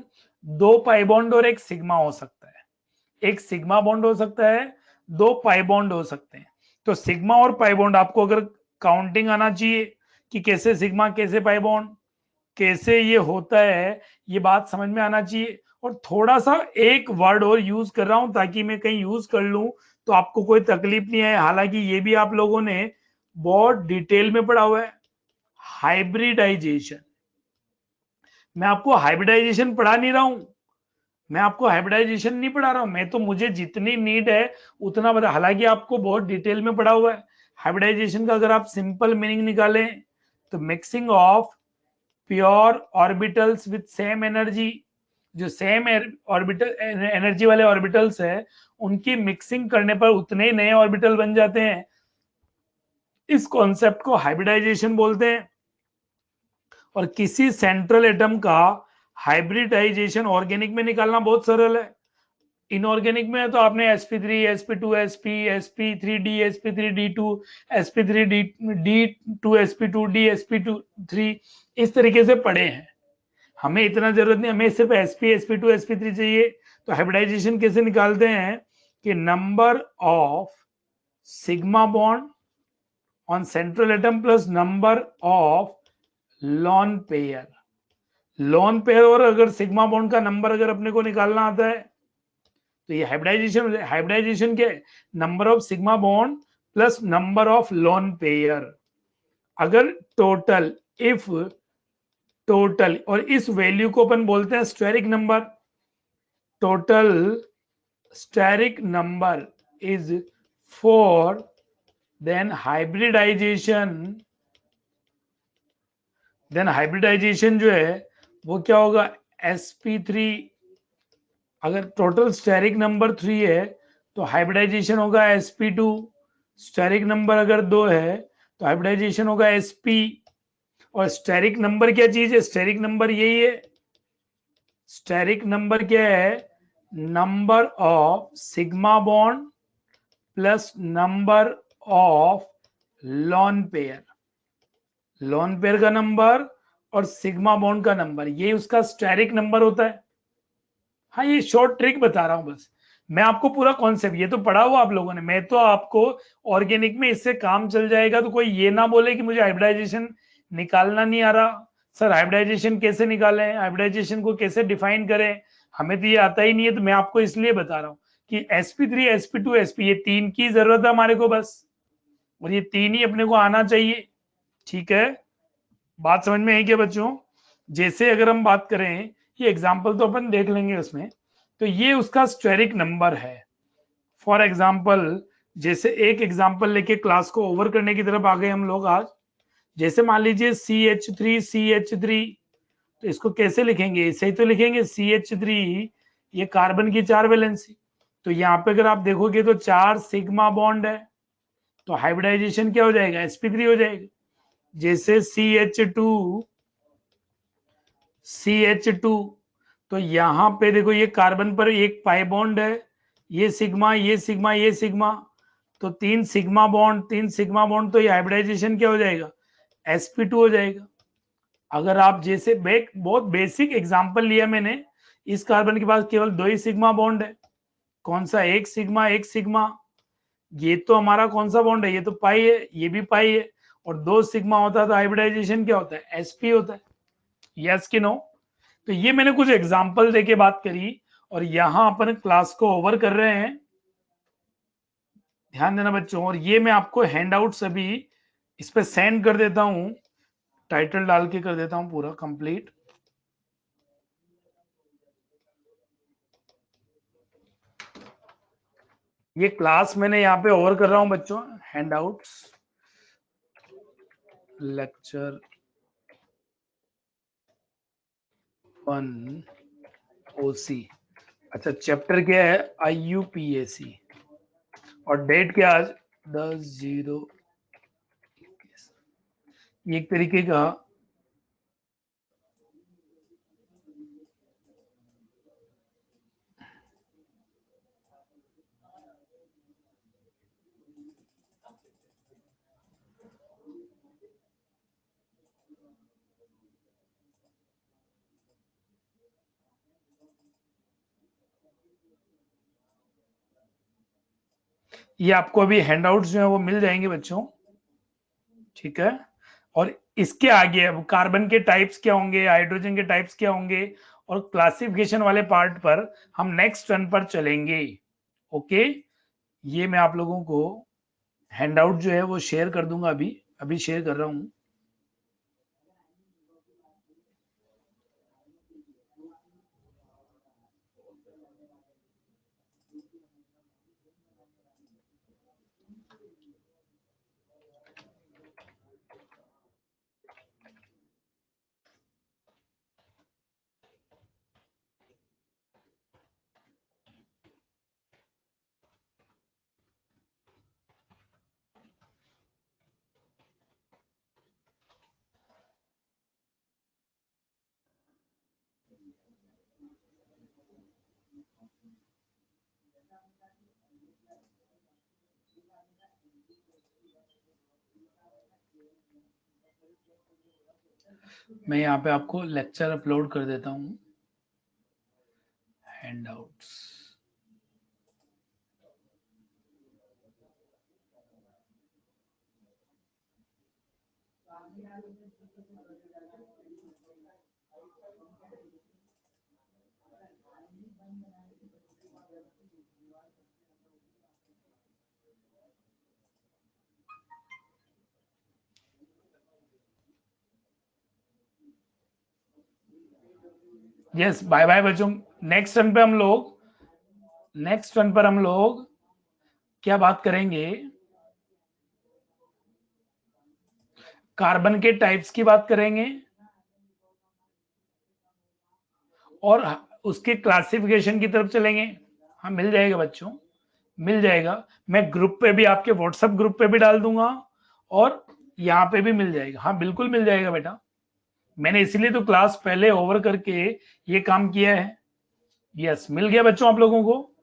दो पाई बॉन्ड और एक सिग्मा हो सकता है। एक सिग्मा बॉन्ड हो सकता है, 2 पाई बॉन्ड हो सकते हैं। तो सिग्मा और पाई बॉन्ड आपको अगर काउंटिंग आना चाहिए कि कैसे सिग्मा कैसे पाई बॉन्ड कैसे ये होता है, ये बात समझ में आना चाहिए। और थोड़ा सा एक वर्ड और यूज कर रहा हूं ताकि मैं कहीं यूज कर लूं तो आपको कोई तकलीफ नहीं है, हालांकि ये भी आप लोगों ने बहुत डिटेल में पढ़ा हुआ है, हाइब्रिडाइजेशन। मैं आपको हाइब्रिडाइजेशन पढ़ा नहीं रहा हूं, मैं आपको हाइब्रिडाइजेशन नहीं पढ़ा रहा हूं, मैं तो मुझे जितनी नीड है उतना बता, हालांकि आपको बहुत डिटेल में पढ़ा हुआ है। हाइब्रिडाइजेशन का अगर आप सिंपल मीनिंग निकालें तो mixing of pure orbitals with same energy, जो सेम ऑर्बिटल एनर्जी वाले ऑर्बिटल्स है उनकी मिक्सिंग करने पर उतने ही नए ऑर्बिटल बन जाते हैं। इस कॉन्सेप्ट को हाइब्रिडाइजेशन बोलते हैं। और किसी सेंट्रल एटम का हाइब्रिडाइजेशन ऑर्गेनिक में निकालना बहुत सरल है। इनऑर्गेनिक में है तो आपने sp3 sp2 sp sp3d sp3d2 sp3d d2 sp2 d sp3 इस तरीके से पढ़े हैं। हमें इतना जरूरत नहीं, हमें सिर्फ sp sp2 sp3 चाहिए। तो हाइब्रिडाइजेशन कैसे निकालते हैं कि number of sigma bond on central atom plus number of lone pair. Lone pair और अगर सिग्मा बॉन्ड का नंबर अगर अपने को निकालना आता है तो ये हाइब्रिडाइजेशन, हाइब्रिडाइजेशन के number of sigma bond plus number of lone pair. अगर टोटल, इफ टोटल, और इस वैल्यू को अपन बोलते हैं steric number, total steric number is 4, then hybridisation जो है वो क्या होगा, sp3। अगर टोटल स्टेरिक नंबर 3 है तो हाइब्रिडाइजेशन होगा sp2। स्टेरिक नंबर अगर 2 है तो हाइब्रिडाइजेशन होगा sp। और स्टेरिक नंबर क्या चीज है, स्टेरिक नंबर यही है, स्टेरिक नंबर क्या है, number of sigma bond plus number of lone pair, lone pair का नंबर और सिग्मा बॉन्ड का नंबर, ये उसका स्टेरिक नंबर होता है। हाँ, ये शॉर्ट ट्रिक बता रहा हूं बस, मैं आपको पूरा कॉन्सेप्ट, ये तो पढ़ा हुआ आप लोगों ने, मैं तो आपको ऑर्गेनिक में इससे काम चल जाएगा। तो कोई ये ना बोले कि मुझे हाइब्रिडाइजेशन निकालना नहीं आ रहा, सर हाइब्रिडाइजेशन कैसे निकालें, हाइब्रिडाइजेशन को कैसे डिफाइन करें, हमें तो ये आता ही नहीं है। तो मैं आपको इसलिए बता रहा हूँ कि sp3 sp2 sp ये तीन की जरूरत है हमारे को बस, और ये तीन ही अपने को आना चाहिए। ठीक है, बात समझ में आई क्या बच्चों? जैसे अगर हम बात करें, ये एग्जाम्पल तो अपन देख लेंगे उसमें, तो ये उसका स्टेरिक नंबर है। फॉर एग्जाम्पल, जैसे एक एग्जाम्पल लेके क्लास को ओवर करने की तरफ आ गए हम लोग आज। जैसे मान लीजिए CH3 तो इसको कैसे लिखेंगे, इसे ही तो लिखेंगे CH3, ये कार्बन की 4 वैलेंसी। तो यहाँ पे अगर आप देखोगे तो 4 सिग्मा बॉन्ड है, तो हाइब्रिडाइजेशन क्या हो जाएगा, sp3 हो जाएगा। जैसे CH2 तो यहां पे देखो ये कार्बन पर एक पाई बॉन्ड है, ये सिग्मा ये सिग्मा ये सिग्मा, तो 3 सिग्मा बॉन्ड 3 सिग्मा बॉन्ड, तो ये हाइब्रिडाइजेशन क्या हो जाएगा, sp2 हो जाएगा। अगर आप जैसे बहुत बेसिक एग्जांपल लिया मैंने, इस कार्बन के पास केवल 2 ही सिग्मा बॉन्ड है, कौन सा, एक सिग्मा, ये तो हमारा कौन सा बॉन्ड है, ये तो पाई है, ये भी पाई है, और 2 सिग्मा होता है तो हाइब्रिडाइजेशन क्या होता है, sp होता है। यस कि नो? तो ये मैंने कुछ एग्जांपल देके बात करी, और यहां अपन क्लास को ओवर कर रहे हैं, ध्यान देना बच्चों। और ये मैं आपको हैंड आउट सभी इस पे सेंड कर देता हूं, टाइटल डाल के कर देता हूं पूरा कंप्लीट। ये क्लास मैंने यहाँ पे ओवर कर रहा हूं बच्चों, हैंड आउट्स, लेक्चर 1 OC। अच्छा, चैप्टर क्या है, IUPAC, और डेट क्या आज 10/0, एक तरीके का ये आपको अभी हैंडआउट्स जो है वो मिल जाएंगे बच्चों, ठीक है। और इसके आगे अब कार्बन के टाइप्स क्या होंगे, हाइड्रोजन के टाइप्स क्या होंगे, और क्लासिफिकेशन वाले पार्ट पर हम नेक्स्ट टर्न पर चलेंगे। ओके, ये मैं आप लोगों को हैंडआउट जो है वो शेयर कर दूंगा, अभी अभी शेयर कर रहा हूं। मैं यहाँ पे आपको लेक्चर अपलोड कर देता हूँ, हैंडआउट्स। यस, बाय बाय बच्चों। नेक्स्ट टर्न पे हम लोग, नेक्स्ट टर्न पर हम लोग क्या बात करेंगे, कार्बन के टाइप्स की बात करेंगे और उसके क्लासिफिकेशन की तरफ चलेंगे। हाँ मिल जाएगा बच्चों, मिल जाएगा। मैं ग्रुप पे भी, आपके व्हाट्सएप ग्रुप पे भी डाल दूंगा और यहाँ पे भी मिल जाएगा। हाँ बिल्कुल मिल जाएगा बेटा, मैंने इसीलिए तो क्लास पहले ओवर करके ये काम किया है। यस, मिल गया बच्चों आप लोगों को।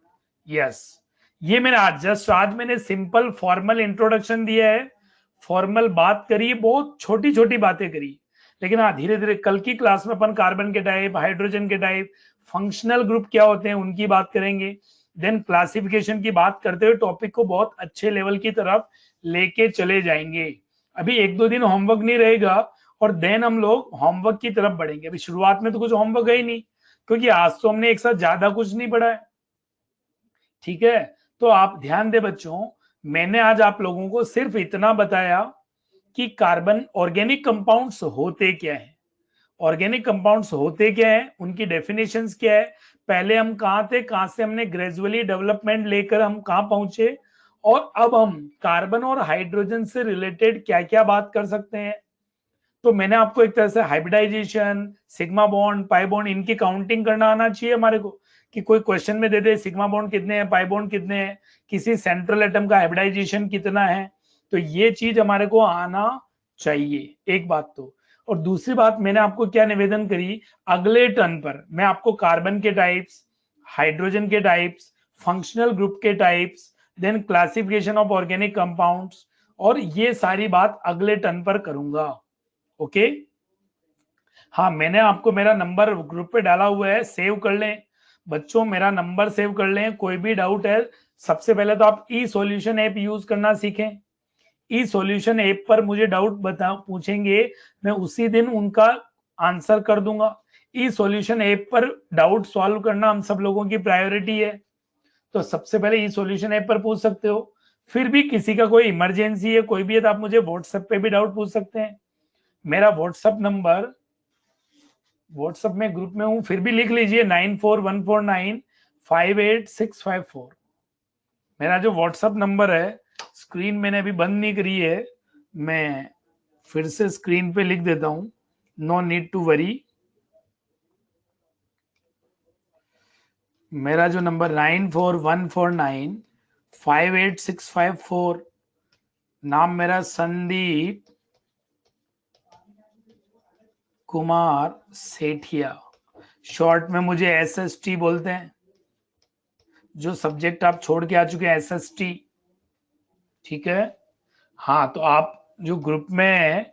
यस, ये मैंने आज मैंने सिंपल फॉर्मल इंट्रोडक्शन दिया है, फॉर्मल बात करी, बहुत छोटी छोटी बातें करी। लेकिन हाँ धीरे धीरे कल की क्लास में अपन कार्बन के टाइप, हाइड्रोजन के टाइप, फंक्शनल ग्रुप क्या होते हैं उनकी बात करेंगे। देन क्लासिफिकेशन की बात करते हुए टॉपिक को बहुत अच्छे लेवल की तरफ लेके चले जाएंगे। अभी एक दो दिन होमवर्क नहीं रहेगा और देन हम लोग होमवर्क की तरफ बढ़ेंगे। अभी शुरुआत में तो कुछ होमवर्क है ही नहीं, क्योंकि आज तो हमने एक साथ ज्यादा कुछ नहीं पढ़ा है, ठीक है। तो आप ध्यान दे बच्चों, मैंने आज आप लोगों को सिर्फ इतना बताया कि कार्बन ऑर्गेनिक कंपाउंड्स होते क्या है, ऑर्गेनिक कंपाउंड्स होते क्या है, उनकी डेफिनेशंस क्या है, पहले हम कहां थे, कहां से हमने ग्रेजुअली डेवलपमेंट लेकर हम कहां पहुंचे, और अब हम कार्बन और हाइड्रोजन से रिलेटेड क्या क्या बात कर सकते हैं। तो मैंने आपको एक तरह से hybridisation, sigma bond, pi bond, इनकी काउंटिंग करना आना चाहिए हमारे को, कि कोई क्वेश्चन में दे दे सिग्मा बॉन्ड कितने हैं, पाई बॉन्ड कितने हैं, किसी सेंट्रल एटम का हाइब्रिडाइजेशन कितना है, तो ये चीज हमारे को आना चाहिए, एक बात तो। और दूसरी बात मैंने आपको क्या निवेदन करी, अगले टर्न पर मैं आपको कार्बन के टाइप्स, हाइड्रोजन के टाइप्स, फंक्शनल ग्रुप के types, then classification of organic compounds, और ये सारी बात अगले टर्न पर करूंगा। ओके, हाँ मैंने आपको मेरा नंबर ग्रुप पे डाला हुआ है, सेव कर लें बच्चों, मेरा नंबर सेव कर लें। कोई भी डाउट है, सबसे पहले तो आप ई सॉल्यूशन ऐप यूज करना सीखें। ई सॉल्यूशन ऐप पर मुझे डाउट बता पूछेंगे, मैं उसी दिन उनका आंसर कर दूंगा। ई सॉल्यूशन ऐप पर डाउट सॉल्व करना हम सब लोगों की प्रायोरिटी है, तो सबसे पहले ई सॉल्यूशन ऐप पर पूछ सकते हो। फिर भी किसी का कोई इमरजेंसी है, कोई भी है, तो आप मुझे व्हाट्सएप पे भी डाउट पूछ सकते हैं। मेरा व्हाट्सएप नंबर, व्हाट्सएप में ग्रुप में हूं, फिर भी लिख लीजिए 9414958654। मेरा जो व्हाट्सएप नंबर है, स्क्रीन मैंने अभी बंद नहीं करी है, मैं फिर से स्क्रीन पे लिख देता हूं, नो नीड टू वरी। मेरा जो नंबर 9414958654, नाम मेरा संदीप कुमार सेठिया, शॉर्ट में मुझे SST बोलते हैं। जो सब्जेक्ट आप छोड़ के आ चुके हैं SST, ठीक है। हाँ तो आप जो ग्रुप में है,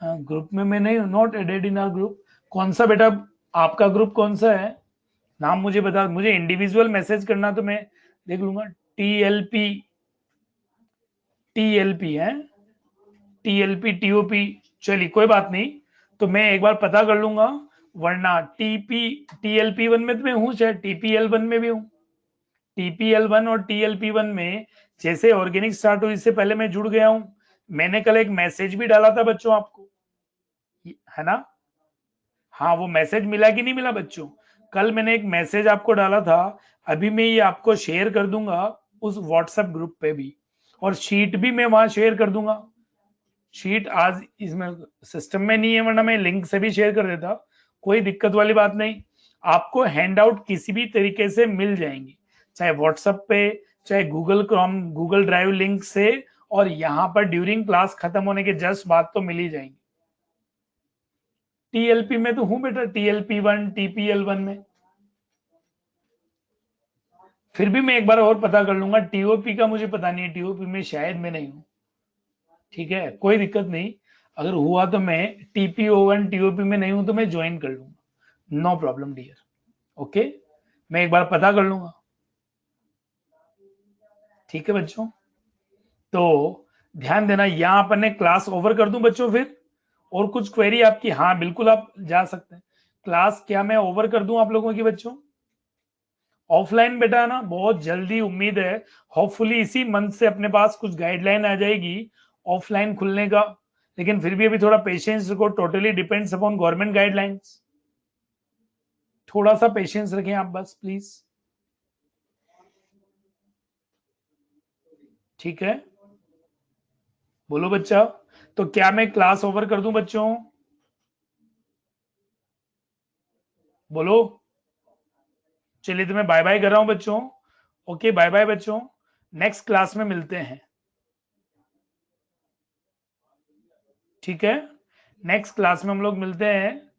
ग्रुप में मैं नहीं, not added in our group. कौन सा बेटा, आपका ग्रुप कौन सा है, नाम मुझे बता, मुझे इंडिविजुअल मैसेज करना तो मैं देख लूंगा। TLP TLP है, TLP TOP, चलिए कोई बात नहीं, तो मैं एक बार पता कर लूंगा, वरना TLP1 में तो मैं हूँ, चाहे TPL1 में भी हूँ। TPL1 और TLP1 में जैसे ऑर्गेनिक स्टार्ट हुई, इससे पहले मैं जुड़ गया हूं। मैंने कल एक मैसेज भी डाला था बच्चों आपको, है ना? हाँ, वो मैसेज मिला कि नहीं मिला बच्चों? कल मैंने एक मैसेज आपको डाला था, अभी मैं ये आपको शेयर कर दूंगा उस व्हाट्सएप ग्रुप पे भी, और शीट भी मैं वहां शेयर कर दूंगा। शीट आज इसमें सिस्टम में नहीं है, वरना मैं लिंक से भी शेयर कर देता, कोई दिक्कत वाली बात नहीं। आपको हैंडआउट किसी भी तरीके से मिल जाएंगी, चाहे व्हाट्सएप पे, चाहे Google Chrome, Google drive link से, और यहाँ पर ड्यूरिंग क्लास खत्म होने के जस्ट बाद तो मिल ही जाएंगी। TLP में तो हूं बेटा, TLP1 TPL1 में। फिर भी मैं एक बार और पता कर लूंगा, TOP का मुझे पता नहीं है, TOP में शायद मैं नहीं हूं। ठीक है, कोई दिक्कत नहीं, अगर हुआ तो मैं TPO1 TOP में नहीं हूं तो मैं ज्वाइन कर लूंगा, नो प्रॉब्लम डियर। ओके, मैं एक बार पता कर लूंगा। ठीक है बच्चों, तो ध्यान देना, यहां अपन ने क्लास ओवर कर दूं बच्चों फिर, और कुछ क्वेरी आपकी? हाँ बिल्कुल, आप जा सकते हैं। क्लास क्या मैं ओवर कर दूं आप लोगों की बच्चों? ऑफलाइन बेटा ना बहुत जल्दी, उम्मीद है होपफुली इसी मंथ से अपने पास कुछ गाइडलाइन आ जाएगी ऑफलाइन खुलने का, लेकिन फिर भी अभी थोड़ा पेशेंस रखो, totally depends upon government guidelines. थोड़ा सा पेशेंस रखें आप बस प्लीज। ठीक है, बोलो बच्चा, तो क्या मैं क्लास ओवर कर दूं बच्चों? बोलो। चलिए, तो मैं बाय बाय कर रहा हूं बच्चों। ओके, बाय बाय बच्चों, नेक्स्ट क्लास में मिलते हैं। ठीक है, नेक्स्ट क्लास में हम लोग मिलते हैं।